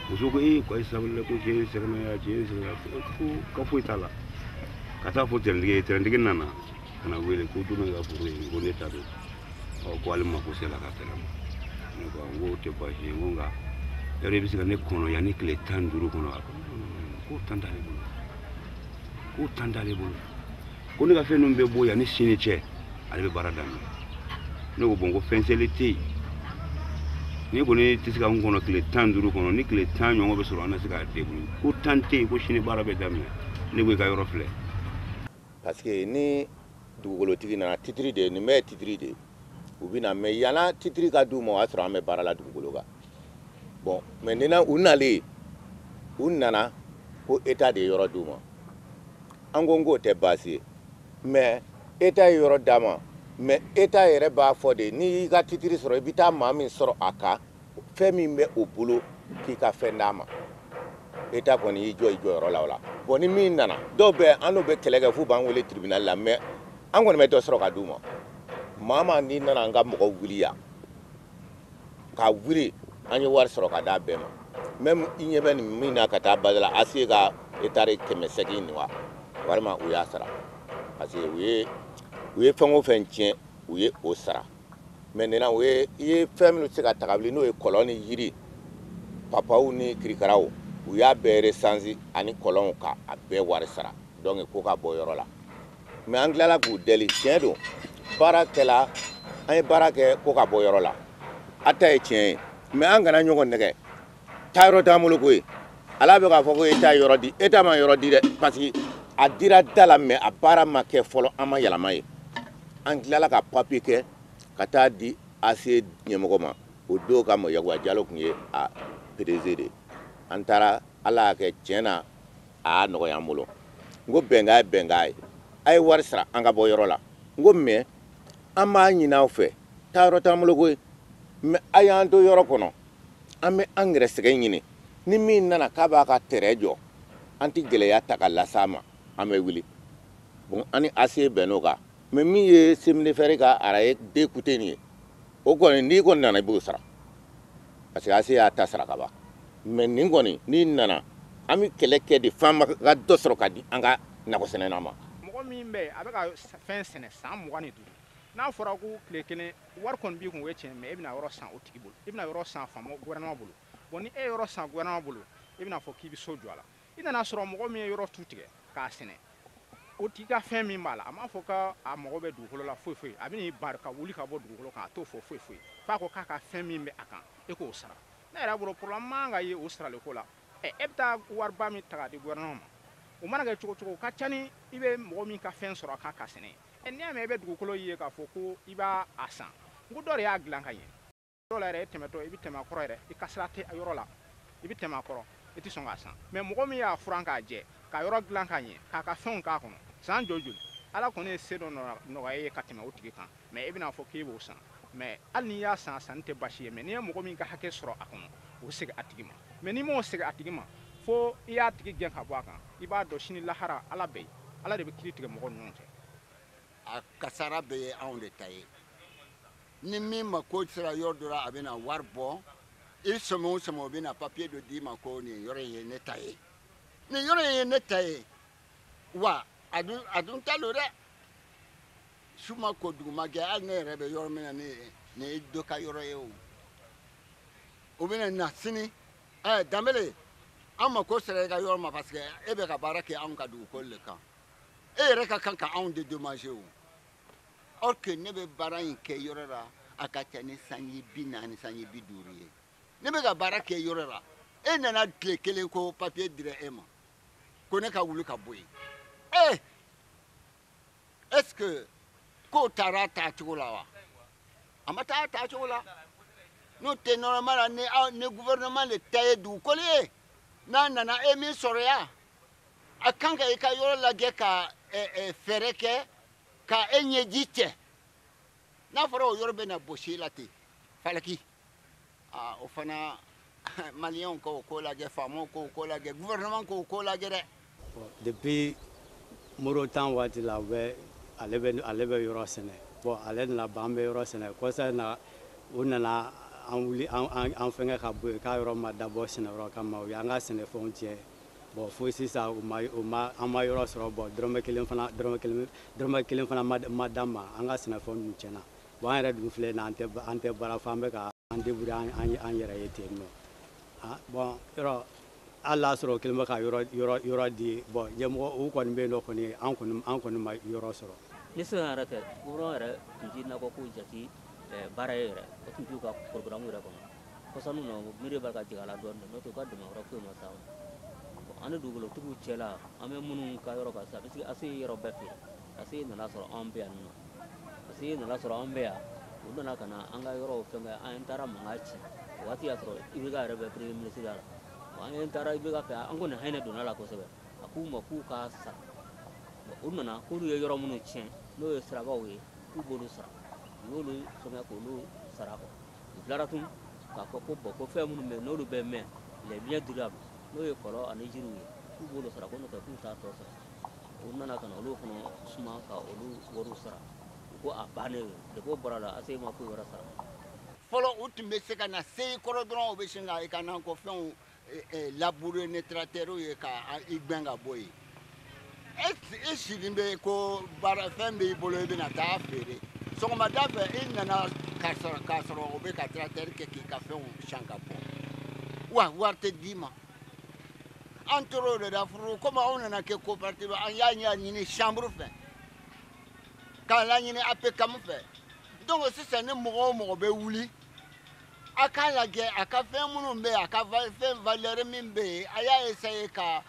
muso ko ko ayi sabali ko cɛ ye sɛgɛnna cɛ ye sɛgɛnna ko ka foyi t'a la ka taa fɔ tɛrɛntigi nana ka na wele ko don ka foro ye ko ne ta don ko ale ma ko sela ka fɛnɛ ma ne ko n ko tɛ baasi ye n ko nka yɔrɔ i bɛ se ka ne kɔnɔ yan ni tile 15 kɔnɔ a ko 10 t'ale bolo ko 10 t'ale bolo ko ne ka fɛn ninnu bɛ bɔ yan ni sini cɛ ale bɛ baara daminɛ ne ko bon ko fɛn seli tɛ yen ni kɔni tɛ se ka n kɔnɔ tile 15 kɔnɔ ni tile 10 ɲɔgɔn bɛ sɔrɔ an na se k'a débrouiller ko 10 tɛ yen ko sini baara bɛ daminɛ ne ko i ka yɔrɔ filɛ. parce que ni dugukolotigi nana titiri de nin bɛ titiri de u bɛ na mais yana titiri ka d'u ma o y'a sɔrɔ an bɛ baara la dugukolo kan bon maintenant u nalen u nana ko état de ye yɔrɔ d'u ma an ko k'o tɛ baasi ye mais état ye yɔrɔ d'a ma mais état yɛrɛ b'a fɔ de n'i y'i ka titiri sɔrɔ i bɛ taa maa min sɔrɔ a kan fɛn min bɛ o bolo k'i ka fɛn d'a ma état kɔni y'i jɔ i jɔyɔrɔ la o la bon ni min nana dɔw bɛ an n'u bɛ kɛlɛ kɛ f'u b'an wele tribunal la mais an kɔni bɛ dɔ sɔrɔ ka d'u ma maa maa n'i nana an ka mɔgɔw wuli yan ka wuli an ye wari sɔrɔ ka d'a bɛɛ ma même i ɲɛ bɛ nin min na ka taa Badala ACE ka hectare 800 nin wa walima u y'a sara parce que u ye fɛn o fɛn tiɲɛ u ye o sara maintenant u ye i ye fɛn minnu se ka taga wuli n'o ye kɔlɔn ni yiri papaw ni kirikaraw u y'a bɛɛ recenser ani kɔlɔnw ka a bɛɛ wari sara donc ko ka bɔ yɔrɔ la mais an tilala k'u deli tiɲɛ don baara kɛla an ye baara kɛ ko ka bɔ yɔrɔ la a ta ye tiɲɛ ye mais an kana ɲɔgɔn nɛgɛ taa yɔrɔ t'an bolo koyi ala bɛ k'a fɔ ko état yɔrɔ di état ma yɔrɔ di dɛ parce que a dira da la mais a baara ma kɛ fɔlɔ an ma yɛlɛma ye an tilala ka papier kɛ ka taa di ACE ɲɛmɔgɔ ma o don ka Yakuba Jalo tun ye a PDG de an taara ala y'a kɛ tiɲɛ na a y'a nɔgɔya an bolo n ko bɛnkan ye bɛnkan ye a ye wari sara an ka bɔ yɔrɔ la n ko mais an b'a ɲini aw fɛ taa yɔrɔ t'an bolo koyi mais a y'an to yɔrɔ kɔnɔ an bɛ an yɛrɛ sɛgɛn ɲini ni min nana k'a b'a ka terrain jɔ an tɛ gɛlɛya ta ka las'a ma an bɛ wuli bon an ni ACE bɛnn'o kan mais min ye seminefɛri ka araye d'écouter nin ye o kɔni n'i kɔni nana i b'o sara parce que ACE y'a ta sara ka ban mais nin kɔni n'i nana an bɛ kɛlɛ kɛ de f'an ka dɔ sɔrɔ ka di an ka nakɔsɛnɛna ma. mɔgɔ min bɛ yen a bɛ ka fɛn sɛnɛ san 25 n'a fɔra ko tile kelen wari kɔni b'i kun o ye tiɲɛ mais e bɛna yɔrɔ san o tigi bolo i bɛna yɔrɔ san faama gouvernement bolo bon ni e ye yɔrɔ san gouvernement bolo i bɛna fɔ k'i bɛ so jɔ a la i nana sɔrɔ mɔgɔ min ye yɔrɔ tu tigɛ k'a sɛnɛ o tigi ka fɛn min b'a la a m'a fɔ k'a mago bɛ dugukolo la foyi foyi a bɛ n'i bari ka wuli ka bɔ dugukolo kan a t'o fɔ foyi foyi f'a ko k'a ka fɛn min bɛ a kan e k'o sara ne yɛrɛ bolo problème man ka ye o sarali ko la e bɛ taa wariba min ta k'a di gouvernement ma o mana kɛ cogo cogo o ka ca ni i bɛ mɔgɔ min ka fɛn sɔrɔ a kan ka sɛnɛ n'i y'a mɛn i bɛ dugukolo ye k'a fɔ ko i b'a san n ko dɔ de y'a dilan ka ɲɛ dɔw la yɛrɛ e tɛmɛtɔ i bɛ tɛmɛ a kɔrɔ yɛrɛ i ka sira tɛ a yɔrɔ la i bɛ tɛmɛ a kɔrɔ i tɛ sɔn k'a san mais mɔgɔ min y'a furan k'a jɛ ka yɔrɔ dilan ka ɲɛ k'a ka fɛnw k'a kɔnɔ san joli ala kɔni ye se dɔ nɔgɔya ye ka tɛmɛ o tigi kan mais i bɛna fɔ k'i b'o san mais hali n'i y'a san sanni tɛ baasi ye mais n'i ye mɔgɔ min ka hakɛ sɔrɔ a kɔnɔ o segin a tigi ma mais n'i m'o segin a tigi ma fo i y'a tigi gɛn ka bɔ a kan i b'a dɔn sini lahara ala bɛ yen ala de bɛ kiiri tigɛ mɔgɔw ni ɲɔgɔn cɛ. a kasara bɛɛ ye anw de ta ye ni min ma ko sera yɔrɔ dɔ la a bɛna wari bɔ i sɔmɛ o sɔmɛ o bɛna papiye dɔ d'i ma ko nin yɔrɔ in ye ne ta ye nin yɔrɔ in ye ne ta ye wa a dun ta don dɛ su ma ko duguma kɛ hali ne yɛrɛ bɛ yɔrɔ min na nin ye dɔ ka yɔrɔ ye o bɛna na sini danbele an ma ko sera i ka yɔrɔ ma parce que e bɛ ka baara kɛ anw ka dugukolo de kan e yɛrɛ ka kan ka anw dédommager o or que ne bɛ baara in kɛ yɔrɔ la a ka ca ni sanji 40 sanji 50 ye ne bɛ ka baara kɛ yɔrɔ la e nana tile kelen ko papier dira e ma ko ne ka wuli ka bɔ yen est ce que ko taara a taacogo la wa a ma taa a taacogo la n'o tɛ normalement ni gouvernement de ta ye dugukolo ye n'a nana e min sɔrɔ yan a kan ka i ka yɔrɔ lajɛ ka fɛɛrɛ kɛ ka e ɲɛji cɛ n'a fɔra o yɔrɔ bɛ na bosi la ten falaki o fana maliyɛnw k'o ko lajɛ faamaw k'o ko lajɛ gouvernement k'o ko lajɛ dɛ. depuis moro tan waati la ale bɛ yɔrɔ sɛnɛ bon ale nana ban an bɛ yɔrɔ sɛnɛ kɔsa na u nana an wuli an fɛngɛ ka bɔ yen k'a yɔrɔ ma dabɔ sɛnɛyɔrɔ kama u y'an ka sɛnɛfɛnw tiɲɛ bon fo sisan an ma yɔrɔ sɔrɔ bon dɔrɔmɛ kelen fana ma d'an ma an ka sɛnɛfɛnw dun tiɲɛna bon an yɛrɛ dun filɛ nin an tɛ baara fɔ an bɛ ka an débrouiller an yɛrɛ ye ten nɔ bon yɔrɔ hali n'a sɔrɔ o kelen bɛ ka yɔrɔ di bon ɲɛmɔgɔ u kɔni bɛ yen nɔ kɔni an kɔni ma yɔrɔ sɔrɔ. ni sisan yɛrɛ tɛ gouvernement yɛrɛ tun tɛ nakɔ ko jate baara ye yɛrɛ o tun t'u ka programme yɛrɛ kɔnɔ kɔsɔn na miiri b'a ka jigin a la dɔɔnin n'o tɛ u ka dɛmɛ wɛrɛ foyi ma s'an ma an ni dugukolotigiw cɛla an bɛ minnu ka yɔrɔ kan sisan parce que ACI yɔrɔ bɛɛ feere ACI nana sɔrɔ an bɛ yan nɔ ACI nana sɔrɔ an bɛ yan u nana ka na an ka yɔrɔw fɛngɛ an taara mankan ci o waati y'a sɔrɔ IBK yɛrɛ bɛ premier ministre la an taara IBK fɛ an kɔni hinɛ donna la kosɛbɛ a k'u ma k'u ka sara u nana k'olu ye yɔrɔ minnu tiɲɛ n'o ye siragaw ye k'u b'olu sara u y'olu fɛngɛ k'olu sara u tilara tun k'a fɔ ko bɔn ko fɛn minnu bɛ yen n'olu bɛ mɛn les biens durables n'o ye kɔlɔn ani jiriw ye k'u b'olu sara ko n'o tɛ k'u t'a tɔ sara u nana ka na olu fana suma ka olu wariw sara u ko a bannen depuis o bɔra la ACI ma foyi wɛrɛ sara fɔlɔ u tun bɛ se ka na seyi kɔrɔ dɔrɔn u bɛ sin ka i ka nakɔfɛnw labourer ni tracteurs ye ka i gbɛn ka bɔ yen e sigilen bɛ ko baara fɛn b'i bolo i bɛna taa feere sɔgɔmada fɛ i nana k'a sɔrɔ o bɛ ka tracteur kɛ k'i ka fɛnw siyan ka bɔ wa wari tɛ d'i ma an tora o de la furu komi anw nana kɛ coopérative an y'a ɲini chambre fɛ k'a laɲini APCAM fɛ donc sisan ni mɔgɔ o mɔgɔ bɛ wuli a k'a lajɛ a ka fɛn minnu bɛ yen a ka fɛn valeur min bɛ yen a y'a essayer ka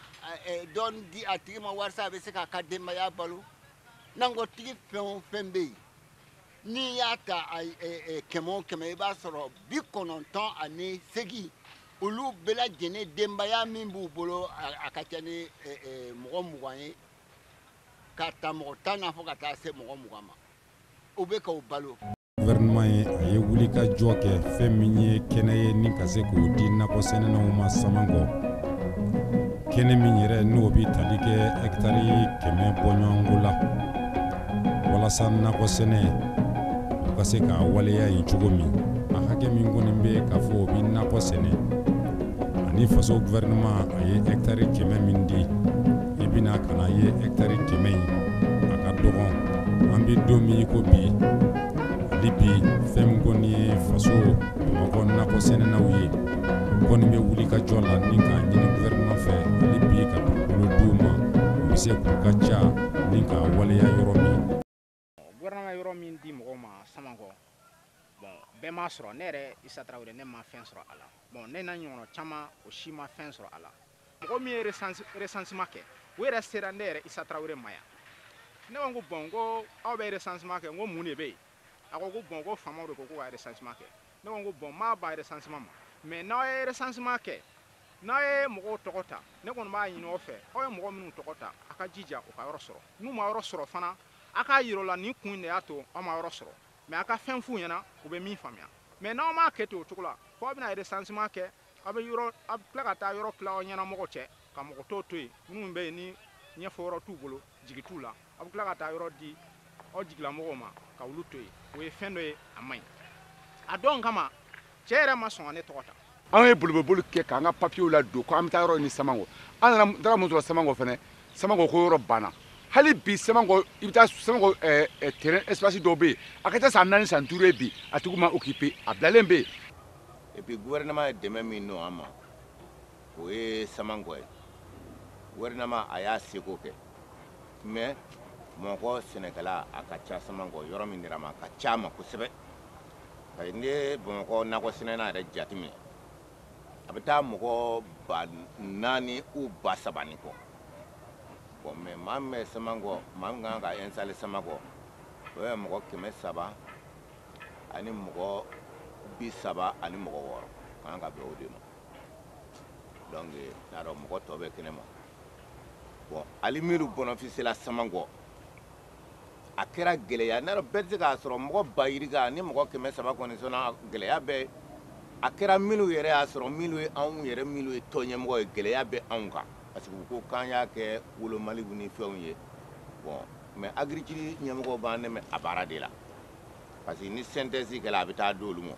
dɔɔni di a tigi ma walasa a bɛ se k'a ka denbaya balo nankɔtigi fɛn o fɛn bɛ yen n'i y'a ta kɛmɛ o kɛmɛ i b'a sɔrɔ 98 olu bɛɛ lajɛlen denbaya min b'u bolo a ka ca ni mɔgɔ 20 ye ka ta mɔgɔ 10 na fo ka taa se mɔgɔ 20 ma o bɛ k'o balo. gouvernement ye a ye wuli ka jɔ kɛ fɛn min ye kɛnɛ ye ni ka se k'o di nakɔsɛnɛnaw ma saman kɔ kɛnɛ min yɛrɛ n'o bi tali kɛ hectare 100 bɔɲɔgɔnko la walasa nakɔsɛnɛ u ka se k'a waleya yen cogo min a hakɛ min kɔni bɛ k'a fɔ o bi nakɔsɛnɛ ani faso gouvernement a ye hectare 100 min di i bɛna ka na ye hectare 100 in a ka dɔgɔn an bɛ don min ko bi hali bi fɛn min kɔni ye faso bamakɔ nakɔsɛnɛnaw ye u kɔni bɛ wuli ka jɔ la ni k'a ɲini gouvernement fɛ hali bi ka dugukolo d'u ma u bɛ se k'u ka ca ni k'a waleya yɔrɔ min. gouvernement yɔrɔ min di mɔgɔw ma Samankɔ bon bɛɛ m'a sɔrɔ ne yɛrɛ Isa Tarawele ne ma fɛn sɔrɔ a la bon ne n'a ɲɔgɔnna caman o si ma fɛn sɔrɔ a la mɔgɔ min ye recensement kɛ o yɛrɛ sera ne yɛrɛ Isa Tarawele ma yan ne ko bon ko aw bɛ recensement kɛ n ko mun de bɛ yen a ko bon ko faamaw de ko ka recensement kɛ ne ko bon m'a ban recensement ma mais n'aw ye recensement kɛ n'a ye mɔgɔw tɔgɔ ta ne kɔni b'a ɲini aw fɛ aw ye mɔgɔ minnu tɔgɔ ta a ka jija o ka yɔrɔ sɔrɔ n'u ma yɔrɔ sɔrɔ fana a k'a yir'o la nin kun de y'a to aw ma yɔrɔ sɔrɔ mais a ka fɛn f'u ɲɛna u bɛ min faamuya mais n'aw m'a kɛ ten o cogo la fo a bɛna recensement kɛ a bɛ yɔrɔ a bɛ tila ka taa yɔrɔ tila aw ɲɛnamɔgɔ cɛ ka mɔgɔ tɔw to yen minnu bɛ yen ni ɲɛfɔ yɔrɔ t'u bolo jigi t'u la a bɛ tila ka taa yɔrɔ di aw jigilamɔgɔw ma ka olu to yen o ye fɛn dɔ ye a man ɲi a dɔn kama cɛ yɛrɛ ma sɔn ka ne tɔgɔ ta an ye boliboli kɛ k'an ka papiyew ladon ko an bɛ taa yɔrɔ ni Samankɔ an nana taara mun sɔrɔ Samankɔ fɛnɛ Samankɔ ko yɔrɔ banna hali bi Samankɔ i bɛ taa Samankɔ terrain espace dɔw bɛ yen a ka ca san 4 san 5 ye bi a tigiw ma occupé a bilalen bɛ yen. et puis gouvernement ye dɛmɛ min nɔ an ma o ye Samankɔ ye gouvernement a y'a seko kɛ mais mɔgɔ sɛnɛkɛla a ka ca Samankɔ yɔrɔ min dira ma a ka ca a ma kosɛbɛ parce que n'i ye Bamakɔ nakɔ sɛnɛna yɛrɛ jateminɛ a bɛ taa mɔgɔ 4 ou 3 ni kɔ bon mais maa min bɛ Samankɔ maa min kan ka installer Samankɔ o ye mɔgɔ 300 ani mɔgɔ 30 ani mɔgɔ 6 kan ka bɛn o de ma donc n'a dɔn mɔgɔ tɔ bɛ kɛnɛ ma bon hali minnu bénéficie la Samankɔ a kɛra gɛlɛya n'a dɔn bɛɛ tɛ se k'a sɔrɔ mɔgɔ bayirika ni mɔgɔ 300 kɔni sɔnna gɛlɛya bɛ a kɛra minnu yɛrɛ y'a sɔrɔ minnu ye anw yɛrɛ minnu ye tɔnɲɛmɔgɔ ye gɛlɛya bɛ anw kan parce que u ko k'an y'a kɛ wolomali ni fɛnw ye bon mais agriculture ɲɛmɔgɔw b'an dɛmɛ a baara de la parce que ni synthèse kɛla a bɛ taa di olu ma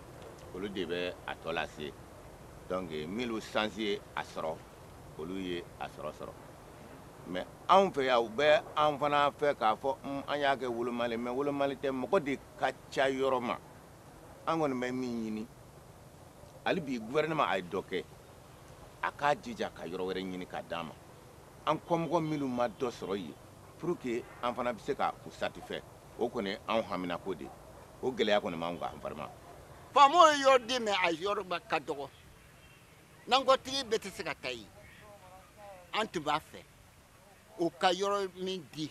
olu de bɛ a tɔ lase donc minnu chance ye a sɔrɔ olu ye a sɔrɔ mais anw fɛ yan u bɛ an fana fɛ k'a fɔ an y'a kɛ wolomali mais wolomali tɛ mɔgɔ de ka ca yɔrɔ ma an kɔni bɛ min ɲini hali bi gouvernement a ye dɔ kɛ a k'a jija ka yɔrɔ wɛrɛ ɲini k'a d'an ma an kɔmɔgɔ minnu ma dɔ sɔrɔ yen pour que an fana bɛ se ka u satisfait o kɔni anw haminako de o gɛlɛya kɔni m'anw kan vraiment faamaw ye yɔrɔ di mais a yɔrɔ ka dɔgɔ nankɔtigi bɛɛ tɛ se ka taa yen an tun b'a fɛ o ka yɔrɔ min di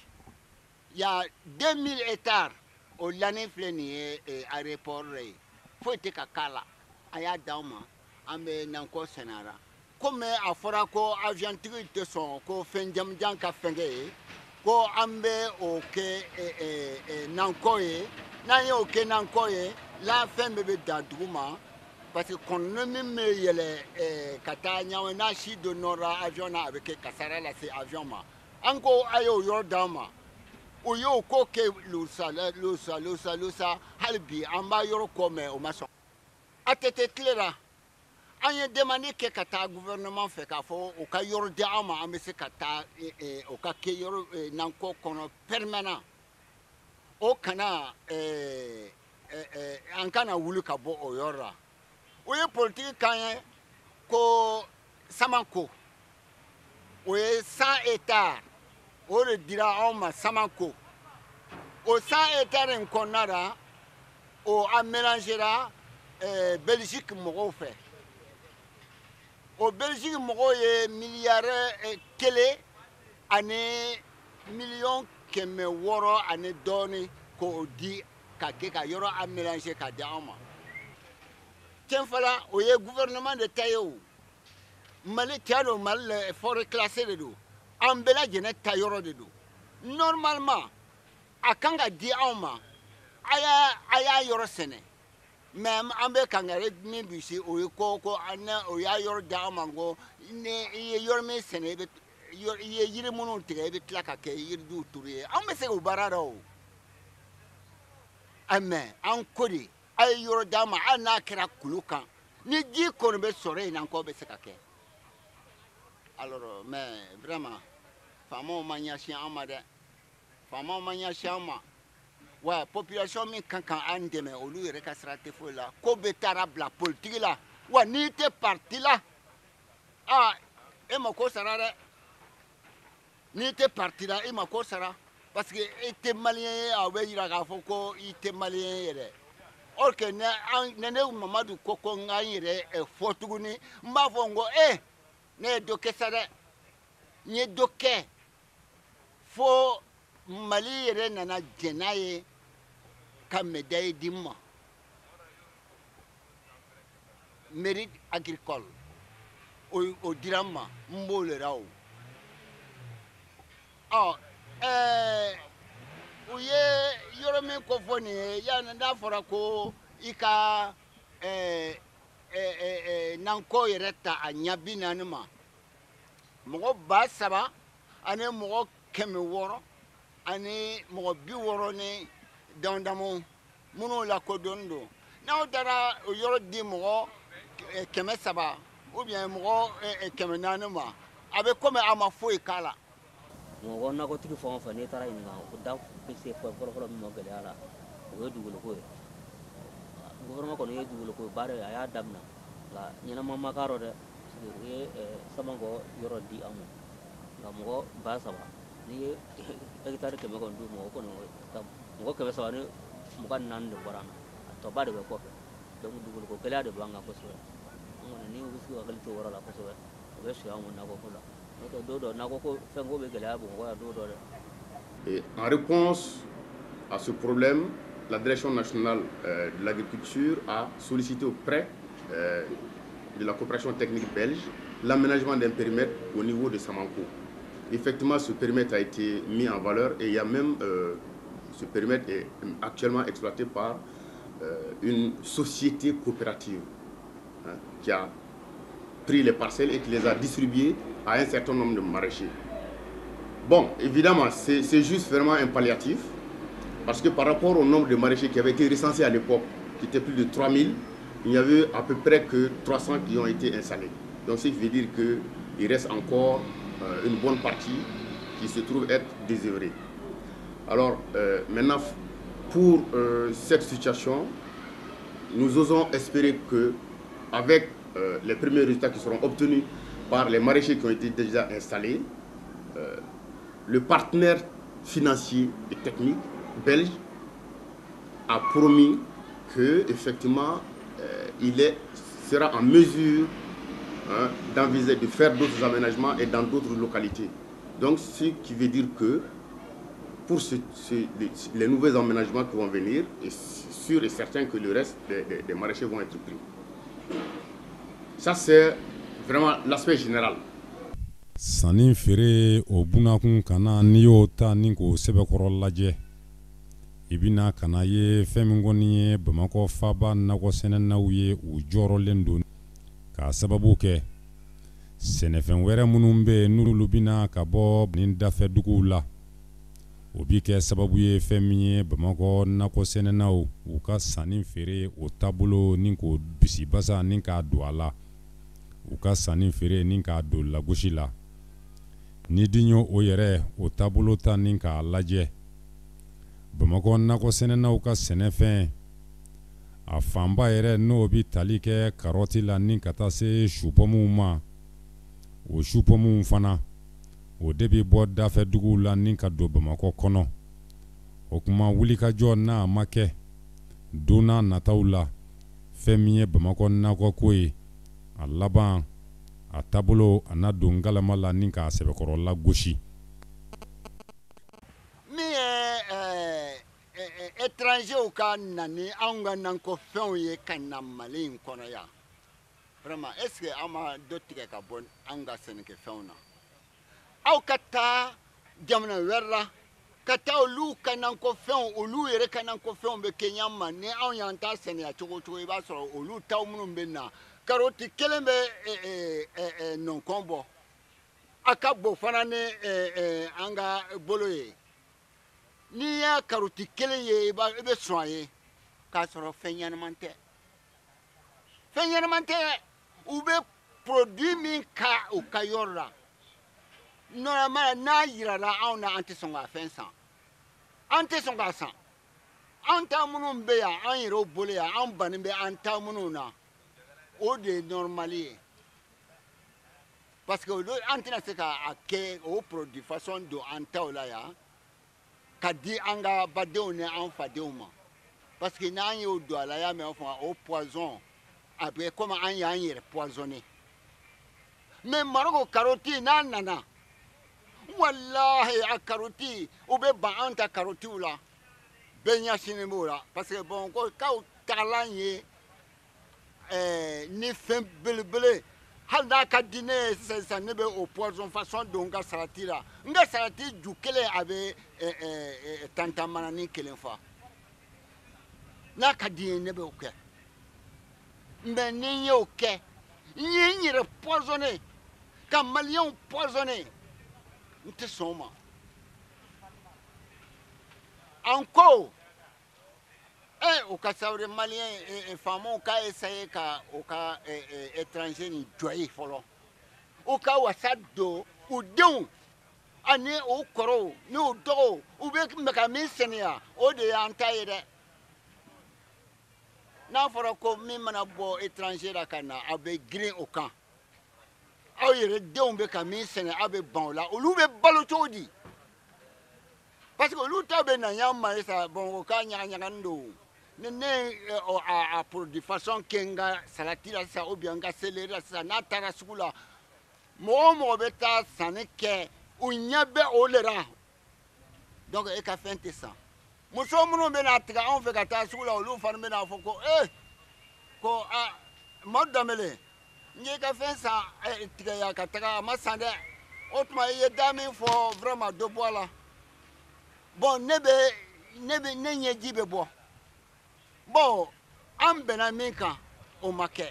ya 2000 hectares o lannen filɛ nin ye aéroport ye foyi tɛ ka k'a la a y'a d'aw ma an bɛ nankɔ sɛnɛ la komi a fɔra ko aviɔntigi tɛ sɔn ko fɛn jamujan ka fɛnkɛ ye ko an bɛ o kɛ nankɔ ye n'an ye o kɛ nankɔ ye la fɛn bɛɛ bɛ dan dugu ma parce que kɔnɔni min bɛ yɛlɛ ka taa ɲɔgɔn n'a si donnɔra avion na a bɛ kɛ kasara lase avion ma an ko a y'o yɔrɔ d'an ma o y'o ko kɛ lusa hali bi an b'a yɔrɔ kɔ mɛ o ma sɔn a tɛ tile la an ye demande kɛ ka taa gouvernement fɛ k'a fɔ o ka yɔrɔ di an ma an bɛ se ka taa o ka kɛ yɔrɔ nankɔ kɔnɔ permanent o kana an kana wuli ka bɔ o yɔrɔ la o ye politique kan ye ko Samanko o ye 100 hectares o de dira anw ma Samanko o 100 hectares in kɔnɔna la o a mélangera Belgique mɔgɔw fɛ o Belgique mɔgɔw ye miliyari 1 ani miliyɔn 600 ani dɔɔni k'o di ka kɛ ka yɔrɔ a mélanger ka di anw ma tiɲɛ fɔla o ye gouvernement de ta ye o Mali tiɲɛ don Mali forêt classée de don an bɛɛ lajɛlen ta yɔrɔ de don normalement a kan ka di anw ma a y'a yɔrɔ sɛnɛ mais an bɛ kangari min bisi o ye ko o y'a yɔrɔ di anw ma ko ni i ye yɔrɔ min sɛnɛ i ye yiri minnu tigɛ i bɛ tila ka kɛ yiridenw turu ye an bɛ se k'o baara dɔ o mais an ko de a ye yɔrɔ d'an ma hali n'a kɛra kulu kan ni ji kɔni bɛ sɔrɔ yen kɔ bɛ se ka kɛ alors mais vraiment faamaw ma ɲɛsin an ma dɛ faamaw ma ɲɛsin an ma wa population min kan an dɛmɛ olu yɛrɛ ka sira tɛ foyi la ko bɛ taara bila politique la wa n'i tɛ parti la e ma ko sara dɛ n'i tɛ parti la e ma ko sara parce que e tɛ maliyɛn ye a bɛ yira k'a fɔ ko i tɛ maliyɛn ye dɛ or que ne Mamadu ko ko n k'an yɛrɛ fɔ tuguni n b'a fɔ n ko ne ye dɔ kɛ sa dɛ n ye dɔ kɛ fo Mali yɛrɛ nana jɛn n'a ye ka médaille di n ma mérite agricole o dira n ma n b'o le la o u ye yɔrɔ min kofɔ nin ye yani n'a fɔra ko i ka nanko yɛrɛ ta a ɲɛ 40 ma mɔgɔ 3,000 ani mɔgɔ 600 ani mɔgɔ 60 ni dandamu minnu lakodɔnnen don n'aw taara o yɔrɔ di mɔgɔ 300 ou bien mɔgɔ 400 ma a bɛ komi a ma foyi k'a la. mɔgɔ nakɔtigi fɛn o fɛn n'i taara ɲininka o da se fɔlɔfɔlɔ min ma gɛlɛya la o ye dugukolo ye gouvernement kɔni ye dugukolo baara a y'a daminɛ nka ɲɛnama ma k'a rɔ dɛ o ye Samankɔ yɔrɔ di an ma nka mɔgɔ 3,000 n'i ye hectare 100 kɔni d'u ma o kɔni mɔgɔ 300 ni 24 de bɔra an na a tɔba de bɛ kɔfɛ donc dugukolo gɛlɛya de b'an kan kosɛbɛ an kɔni ni u bɛ se ka hakili to o yɔrɔ la kosɛbɛ o bɛ suɲɛ an kun nakɔko la n'o tɛ don dɔ nakɔko fɛnko bɛ gɛlɛya Bamakɔ yan don dɔ dɛ. Et en réponse à ce problème, la Direction nationale de l'agriculture a sollicité auprès de la coopération technique belge l'aménagement d'un périmètre au niveau de Samanko. Effectivement, ce périmètre a été mis en valeur et il y a même, ce périmètre est actuellement exploité par une société coopérative qui a pris les parcelles et qui les a distribuées à un certain nombre de maraîchers. Bon, évidemment, c'est juste vraiment un palliatif, parce que par rapport au nombre de maraîchers qui avaient été recensés à l'époque, qui était plus de 3000, il n'y avait à peu près que 300 qui ont été installés. Donc, ce qui veut dire qu'il reste encore une bonne partie qui se trouve être désœuvrée. Alors, maintenant, pour cette situation, nous osons espérer qu'avec les premiers résultats qui seront obtenus par les maraîchers qui ont été déjà installés, le partenaire financier et technique belge a promis qu'effectivement il sera en mesure d'envisager de faire d'autres aménagements et dans d'autres localités. Donc ce qui veut dire que pour les nouveaux aménagements qui vont venir, et sûr et certain que le reste des maraîchers vont être pris. Ça c'est vraiment l'aspect général. Sanni feere o bunakun kana n'i y'o ta ni k'o sɛbɛkɔrɔ lajɛ i bɛna ka na ye fɛn min kɔni ye Bamakɔ faaba nakɔsɛnɛnaw ye u jɔrɔlen don k'a sababu kɛ sɛnɛfɛn wɛrɛ minnu bɛ yen n'olu bɛna ka bɔ nin dafɛduguw la o bi kɛ sababu ye fɛn min ye Bamakɔ nakɔsɛnɛnaw u ka sanni feere o taabolo ni k'o bisibasa ni k'a don a la u ka sanni feere ni k'a don lagosi la. Ni dinyo o yɛrɛ o taabolo ta ni k'a lajɛ Bamakɔ nakɔsɛnɛnaw ka sɛnɛfɛn a fanba yɛrɛ n'o bi tali kɛ karɔti la ni ka taa se supɔmuw ma o supɔmuw fana o de bi bɔ dafɛduguw la ni ka don Bamakɔ kɔnɔ o kuma wulikajɔ n'a ma kɛ don n'a nataw la fɛn min ye Bamakɔ nakɔko ye a laban a taabolo a na don galama la ni k'a sɛbɛkɔrɔ lagosi. Min ye étrangers ka nani anw ka nankɔfɛnw ye ka na Mali in kɔnɔ yan vraiment est ce que an ma dɔ tigɛ ka bɔ an ka sɛnɛkɛfɛnw na aw ka taa jamana wɛrɛ la ka taa olu ka nankɔfɛnw olu yɛrɛ ka nankɔfɛnw bɛ kɛ ɲan ma ni anw y'an ta sɛnɛya cogo o cogo i b'a sɔrɔ olu taw minnu bɛ na karoti kelen bɛ nɔnkɔn bɔ a ka bon fana ni an ka bolo ye n'i y'a karoti kelen ye i bɛ sɔn a ye k'a sɔrɔ fɛn ɲɛnama tɛ fɛn ɲɛnama tɛ u bɛ produit min ka u ka yɔrɔ la normalement n'a yirala anw na an tɛ sɔn k'a fɛn san an tɛ sɔn k'a san an ta minnu bɛ yan an yɛrɛw bolo yan an bannen bɛ an ta minnu na o de ye normal ye parce que an tɛna se k'a kɛ o produit façon don an taw la yan ka di an ka badenw ni an fadenw ma parce que n'an y'o don a la y'a mɛn fɔ o poison a bɛ komi an y'an yɛrɛ poisonné mais Maroko karoti n'a nana walahi a karoti u bɛ ban an ta karotiw la bɛɛ ɲɛsinnen b'o la parce que Bamakɔ kaw tagalan ye ni fɛn belebele hali n'a ka di ne ye sisan ne bɛ o poison façon don n ka salati la n ka salati ju kelen a bɛ tantamananin kelen fa n'a ka di n ye ne bɛ o kɛ mais ni n y'o kɛ n ye n yɛrɛ poisonné ka maliyɛnw poisonné n tɛ sɔn o ma an ko o ka sawure maliyɛn faamaw k'a essayer ka o ka étranger nin jɔ ye fɔlɔ u ka wasa don u denw ani u kɔrɔw ni u dɔgɔw u bɛ ka min sɛnɛya o de y'an ta ye dɛ n'a fɔra ko min mana bɔ étranger la ka na aw bɛ girin o kan aw yɛrɛ denw bɛ ka min sɛnɛ aw bɛ ban o la olu bɛ balo cogo di parce que olu ta bɛ na y'an ma ye sa o ka ɲagaɲaganin don ni ne a produit façon kɛ n ka salati la sisan ou bien n ka céleri la sisan n'a taara sugu la mɔgɔ o mɔgɔ bɛ taa sanni kɛ u ɲɛ bɛ o de la donc e ka fɛn tɛ san muso minnu bɛ n'a tigɛ anw fɛ ka taa sugu la olu fana bɛ n'a fɔ ko ko ma danbele n ye ka fɛn san tigɛ ya ka taga a ma san dɛ o tuma i ye da min fɔ vraiment dɔ bɔ a la bon ne ɲɛji bɛ bɔ bon an bɛnna min kan o ma kɛ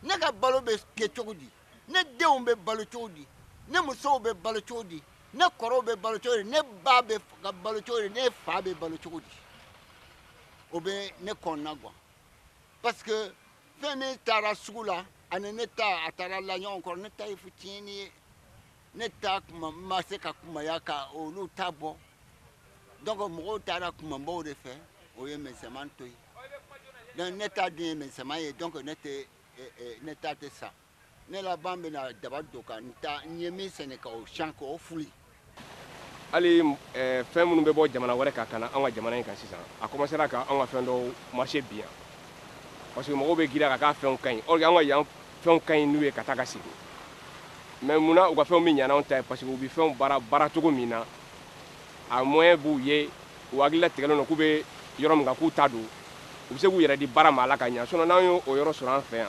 ne ka balo bɛ kɛ cogo di ne denw bɛ balo cogo di ne musow bɛ balo cogo di ne kɔrɔw bɛ balo cogo di ne ba bɛ balo cogo di ne fa bɛ balo cogo di o bɛ ne kɔnɔna guwan parce que fɛn min taara sugu la ani ne ta a taara la ɲɔgɔn kɔrɔ ne ta ye fitinin ye ne ta ma se ka kumaya ka olu ta bɔ donc mɔgɔw taara kumabaw de fɛ o ye misɛnman to yen donc ne ta dun ye misɛnman ye donc ne ta tɛ sa ne laban bɛna daba don ka n ye min sɛnɛ ka o siyan k'o fili hali fɛn minnu bɛ bɔ jamana wɛrɛ kan ka na an ka jamana in kan sisan a commencera ka an ka fɛn dɔw marché bi yan parce que mɔgɔw bɛ girin ka k'a fɛnw ka ɲi or que an ka yan fɛnw ka ɲi n'u ye ka taa ka segin mais munna u ka fɛnw min ɲana anw ta ye parce que u bɛ fɛnw baara cogo min na a moyen b'u ye u hakili latigɛlen don k'u bɛ yɔrɔ min kan k'u ta don u bɛ se k'u yɛrɛ di baara ma a la ka ɲa sinon n'an y'o yɔrɔ sɔrɔ an fɛ yan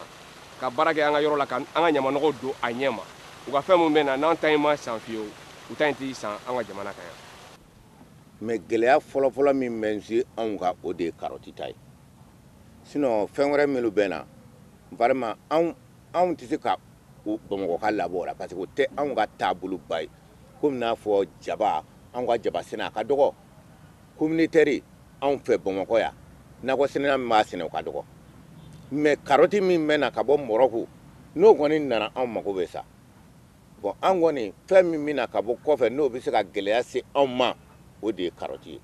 ka baara kɛ an ka yɔrɔ la ka an ka ɲamanɔgɔw don a ɲɛ ma u ka fɛn min bɛ na n'an ta in ma san fiyewu u ta in tɛ san an ka jamana kan yan. mais gɛlɛya fɔlɔfɔlɔ min bɛ n se anw ka o de ye karɔti ta ye sinon fɛn wɛrɛ minnu bɛ na vraiment anw tɛ se ka bamakɔ ka labɔ o la parce que o tɛ anw ka taaboloba ye komi n'a fɔ jaba anw ka jaba sɛnɛ a ka dɔgɔ communautaire anw fɛ bamakɔ yan nakɔ sɛnɛna min b'a sɛnɛ o ka dɔgɔ mais karɔti min bɛ na ka bɔ Marɔku n'o kɔni nana anw mago bɛ sa bon an kɔni fɛn min bɛ na ka bɔ kɔfɛ n'o bɛ se ka gɛlɛya se anw ma o de ye karɔti ye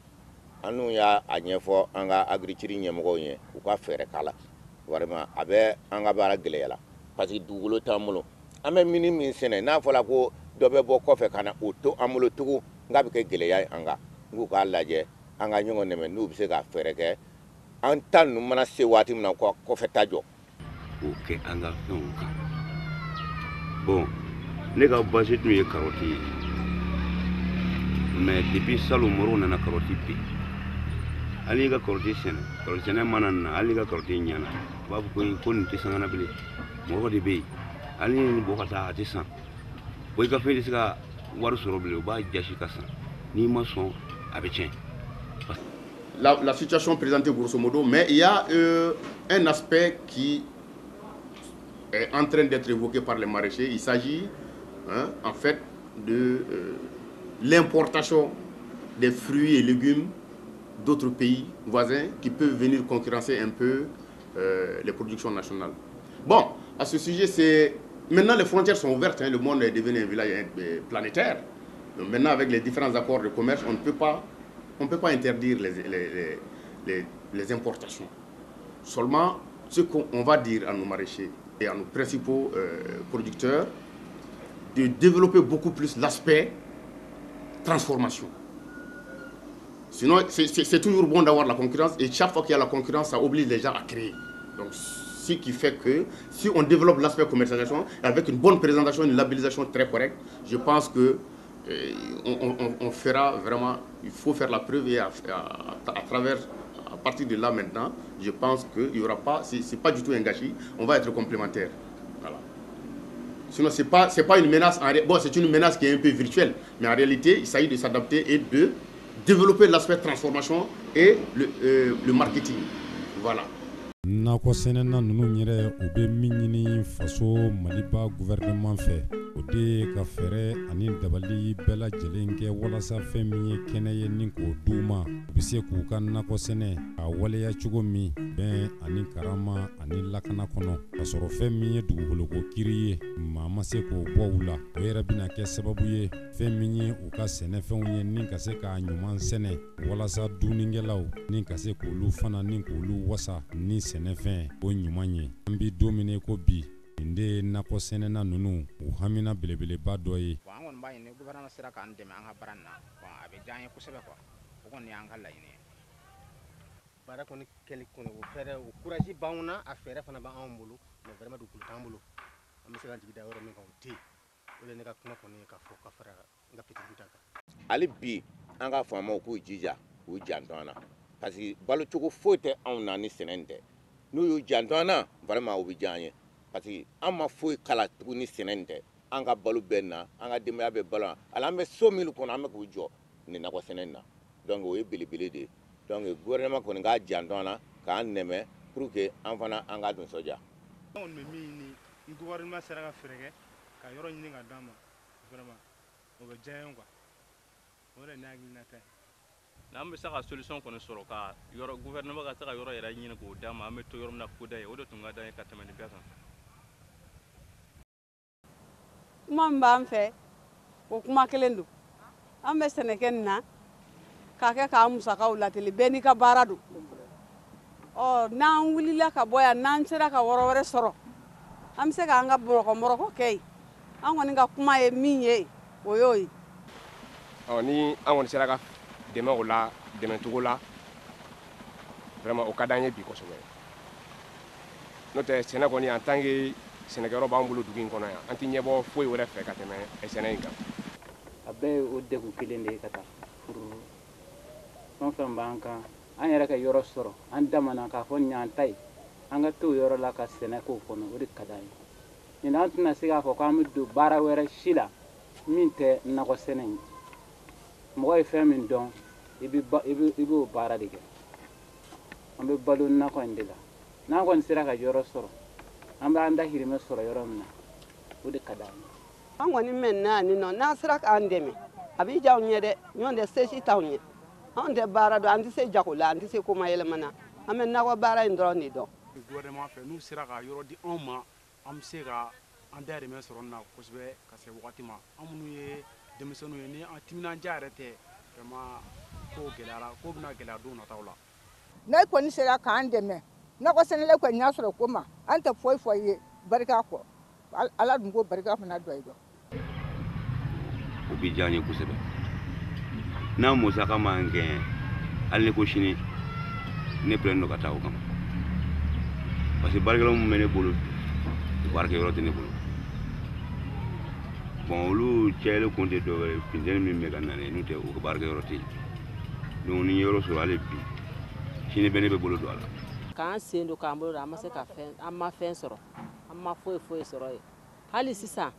an n'u y'a ɲɛfɔ an ka agriculture ɲɛmɔgɔw ye u ka fɛɛrɛ k'a la vraiment a bɛ an ka baara gɛlɛya la parce que dugukolo t'an bolo an bɛ min sɛnɛ n'a fɔra ko dɔ bɛ bɔ kɔfɛ ka na o to an bolo tugun nka bɛ kɛ gɛlɛya ye an kan n k'u k'a lajɛ an ka ɲɔgɔn dɛmɛ n'u bɛ se ka fɛɛrɛ kɛ an ta ninnu mana se waati min na kɔfɛ ta jɔ o kɛ an ka fɛnw kan bon ne ka base tun ye karɔti ye mais depuis salon mɔrɔw nana karɔti bin hali i ka karɔti sɛnɛ mana na hali i ka karɔti ɲana u b'a fɔ ko nin tɛ san ka na bilen mɔgɔ de bɛ yen hali ni nin bɔ ka taa a tɛ san i ka fɛn tɛ se ka wari sɔrɔ bilen u b'a jasi ka san n'i ma sɔn a bɛ tiɲɛ. La situation présentée grosso modo, mais il y a un aspect qui est en train d'être évoqué par les maraîchers. Il s'agit en fait de l'importation des fruits et légumes d'autres pays voisins qui peuvent venir concurrencer un peu les productions nationales. Bon, à ce sujet, maintenant les frontières sont ouvertes, le monde est devenu un village planétaire. Donc maintenant avec les différents accords de commerce, on ne peut pas interdire les importations. Seulement, ce qu'on va dire à nos maraîchers et à nos principaux producteurs, de développer beaucoup plus l'aspect transformation. Sinon, c'est toujours bon d'avoir la concurrence et chaque fois qu'il y a la concurrence, ça oblige les gens à créer. Donc, ce qui fait que si on développe l'aspect commercialisation avec une bonne présentation, une labellisation très correcte, je pense que on fera vraiment, il faut faire la preuve et à partir de là maintenant, je pense qu'il n'y aura pas, c'est pas du tout un gâchis, on va être complémentaires. Voilà. Sinon, ce n'est pas une menace. Bon, c'est une menace qui est un peu virtuelle. Mais en réalité, il s'agit de s'adapter et de développer l'aspect transformation et le marketing. Voilà. Nakɔ sɛnɛna ninnu yɛrɛ u bɛ min ɲini faso Maliba gouvernement fɛ o de ye ka fɛɛrɛ ani dabali bɛɛ lajɛlen kɛ walasa fɛn min ye kɛnɛ ye ni k'o d'u ma u bɛ se k'u ka nakɔ sɛnɛ ka waleya cogo min bɛn ani karama ani lakana kɔnɔ ka sɔrɔ fɛn min ye dugukoloko kiri ye maa ma se k'o bɔ u la o yɛrɛ bɛna kɛ sababu ye fɛn min ye u ka sɛnɛfɛnw ye ni ka se k'a ɲuman sɛnɛ walasa dunnikɛlaw ni ka se k'olu fana ni k'olu wasa ni sɛnɛfɛn o ɲuman ye an bi don min ko bi nin de ye nakɔ sɛnɛna ninnu u hamina belebeleba dɔ ye. An kɔni b'a ɲini gouvernement sera k'an dɛmɛ an ka baara in na a bɛ diya an ye kosɛbɛ quoi o kɔni y'an ka laɲini ye. Baara kɔni kɛli kɔni o fɛɛrɛ o courage b'anw na a fɛɛrɛ fana b'anw bolo mais vraiment dugukolo t'an bolo an bɛ se ka jigi da yɔrɔ min kan o tɛ yen o de ye ne ka kuma kɔni ye k'a fɔ ka fara n ka petite ta kan. Hali bi an ka faamaw k'u jija k'u janto an na parce que balo cogo foyi tɛ anw na ni sɛnɛ in tɛ n'u y'u janto an na vraiment o bɛ diya an ye parce que an ma foyi kala tugun ni sɛnɛ in tɛ an ka balo bɛ na an ka denbaya bɛ balo hali an bɛ so minnu kɔnɔ an bɛ k'u jɔ nin nakɔ sɛnɛ in na donc o ye belebele de ye donc gouvernement kɔni k'a janto an na k'an nɛmɛ pour que an fana an ka nisɔndiya. Anw kɔni bɛ min ɲini ni gouvernement sera ka fɛɛrɛ kɛ ka yɔrɔ ɲini ka d'an ma vraiment o bɛ diya n ye quoi o de ye ne hakilina ta ye. N'an bɛ se ka solution kɔni sɔrɔ ka yɔrɔ gouvernement ka se ka yɔrɔ yɛrɛ ɲini k'o d'an ma an bɛ to yɔrɔ min na koda ye o de tun ka d'an ye ka tɛmɛ nin bɛɛ kan. Kuma min b'an fɛ o kuma kelen don an bɛ sɛnɛ kɛ nin na k'a kɛ k'an musakaw lateli bɛɛ n'i ka baara don n'an wulila ka bɔ yan n'an sera ka yɔrɔ wɛrɛ sɔrɔ an bɛ se k'an ka mɔrɔkɔ kɛ yen an kɔni ka kuma ye min ye o y'o ye. Ni an kɔni sera ka dɛmɛ o la dɛmɛ cogo la vraiment o ka d'an ye bi kosɛbɛ n'o tɛ sɛnɛ kɔni en tant que sɛnɛkɛyɔrɔ b'an bolo dugu in kɔnɔ yan an tɛ ɲɛbɔ foyi wɛrɛ fɛ ka tɛmɛ sɛnɛ in kan. A bɛɛ ye o degun kelen de ye ka taa furu fɛn fɛn b'an kan an yɛrɛ ka yɔrɔ sɔrɔ an damana k'a fɔ nin y'an ta ye an ka to yɔrɔ la ka sɛnɛ k'o kɔnɔ o de ka d'an ye nin an tɛna se k'a fɔ k'an bɛ don baara wɛrɛ si la min tɛ nakɔ sɛnɛ ye mɔgɔ ye fɛn min dɔn i b'o baara de kɛ an bɛ balo nakɔ in de la n'an kɔni sera ka yɔrɔ sɔrɔ an bɛ an dahirimɛ sɔrɔ yɔrɔ min na o de ka d'an ye. An kɔni mɛnna yan nɔ n'an sera k'an dɛmɛ a bɛ diya anw ye dɛ ɲɔn tɛ se si t'anw ye anw tɛ baara dɔn an tɛ se jago la an tɛ se koma yɛlɛma na an bɛ nakɔ baara in dɔrɔn de dɔn. Gouvernement fɛ n'u sera ka yɔrɔ di anw ma an bɛ se ka an dahirimɛ sɔrɔ nin na kosɛbɛ ka se wagati ma an minnu ye denmisɛnninw ye ni an timinandiya yɛrɛ tɛ vraiment ko gɛlɛyara ko bɛna gɛlɛya don nataw la. Ne kɔni sera k'an dɛmɛ nakɔ sɛnɛla kɔni y'a sɔrɔ ko ma an tɛ foyi foyi ye barika kɔ ala dun ko barika fana dɔ ye dɔn. O bɛ diya n ye kosɛbɛ n'a musaka man gɛn hali ni ko sini ne pɛrɛnnen don ka taa o kama parce que baarakɛlaw min bɛ ne bolo baarakɛyɔrɔ tɛ ne bolo bon olu cayalen kun tɛ dɔwɛrɛ ye funtɛni min bɛ ka na n'o tɛ o ka baarakɛyɔrɔ tɛ yen donc ni yɔrɔ sɔrɔ hali bi sini bɛ ne bɛ bolo don a la. K'an sen don k'an bolo don an ma se ka fɛn an ma fɛn sɔrɔ an ma foyi sɔrɔ yen hali sisan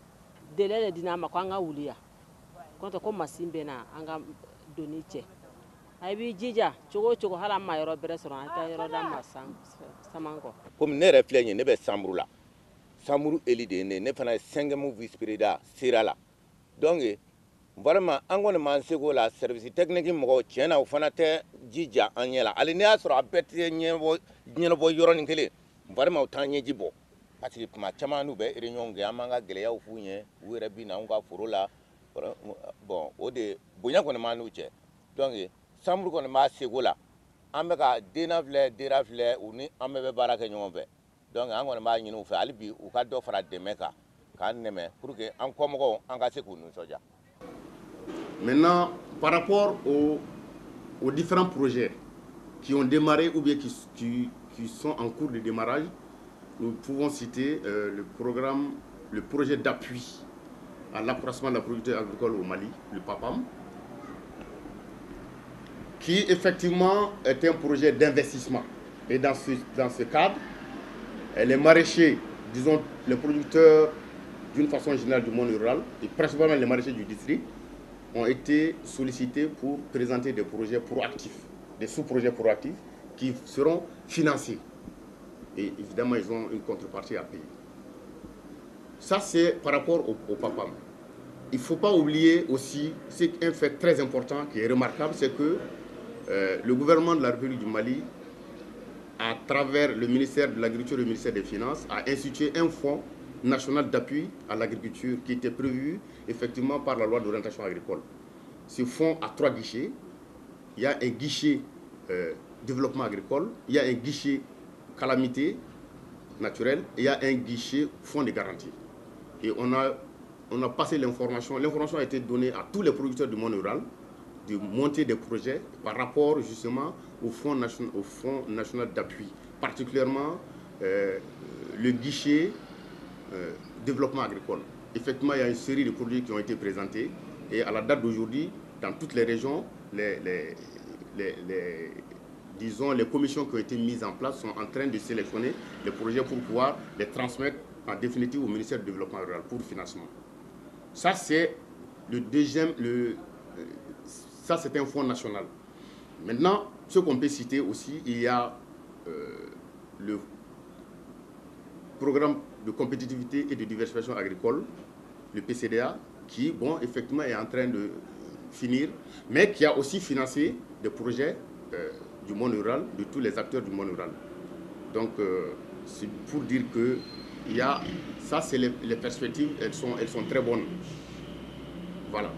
délai de dina an ma ko an ka wuli yan kɔntɛ ko machine bɛ na an ka doni cɛ a b'i jija cogo o cogo hali an ma yɔrɔ bɛrɛ sɔrɔ an tɛ yɔrɔ d'an ma saman kɔ. Komi ne yɛrɛ filɛ nin ye ne bɛ Sanburu la Sanburu Eli de ye ne fana ye 5e vice président sera la donc vraiment an kɔni m'an seko la service technique mɔgɔw tiɲɛ na o fana tɛ jija an ɲɛ la hali n'i y'a sɔrɔ a bɛɛ tɛ ɲɛnabɔ yɔrɔnin kelen vraiment u t'an ɲɛji bɔ parce que tuma caman n'u bɛ réunion kɛ an b'an ka gɛlɛyaw f'u ɲɛ u yɛrɛ bɛ na anw ka foro la bon o de bonya kɔni m'an n'u cɛ donc Sanburu kɔni b'a seko la an bɛ ka dena filɛ u ni an bɛɛ bɛ baara kɛ ɲɔgɔn fɛ donc an kɔni b'a ɲini u fɛ hali bi u ka dɔ fara dɛmɛ kan k'an nɛmɛ pour que an kɔmɔgɔw an ka se k'u nisɔndiya. Maintenant, par rapport aux différents projets qui ont démarré ou bien qui sont en cours de démarrage, nous pouvons citer le projet d'appui à l'accroissement de la productivité agricole au Mali, le PAPAM, qui effectivement est un projet d'investissement. Et dans ce cadre, les maraîchers, disons les producteurs d'une façon générale du monde rural, et principalement les maraîchers du district, ont été sollicités pour présenter des projets proactifs, des sous-projets proactifs qui seront financés. Et évidemment, ils ont une contrepartie à payer. Ça, c'est par rapport au PAPAM. Il ne faut pas oublier aussi, c'est un fait très important qui est remarquable, c'est que le gouvernement de la République du Mali, à travers le ministère de l'Agriculture et le ministère des Finances, a institué un fonds national d'appui à l'agriculture qui était prévu effectivement par la loi d'orientation agricole. Ce fonds a 3 guichets. Il y a un guichet développement agricole, il y a un guichet calamité naturelle et il y a un guichet fonds de garantie. Et on a passé l'information. L'information a été donnée à tous les producteurs du monde rural de monter des projets par rapport justement au fonds national d'appui, particulièrement le guichet développement agricole. Effectivement, il y a une série de produits qui ont été présentés et à la date d'aujourd'hui, dans toutes les régions, disons, les commissions qui ont été mises en place sont en train de sélectionner les projets pour pouvoir les transmettre en définitive au ministère du Développement rural pour financement. Ça, c'est le deuxième, ça c'est un fonds national. Maintenant, ce qu'on peut citer aussi, il y a le programme de compétitivité et de diversification agricole, le PCDA, qui, bon, effectivement, est en train de finir, mais qui a aussi financé des projets du monde rural, de tous les acteurs du monde rural. Donc, c'est pour dire que il y a, ça, c'est les perspectives, elles sont très bonnes. Voilà.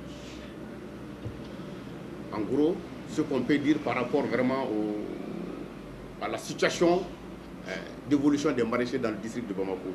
En gros, ce qu'on peut dire par rapport vraiment à la situation d'évolution des maraîchers dans le district de Bamako.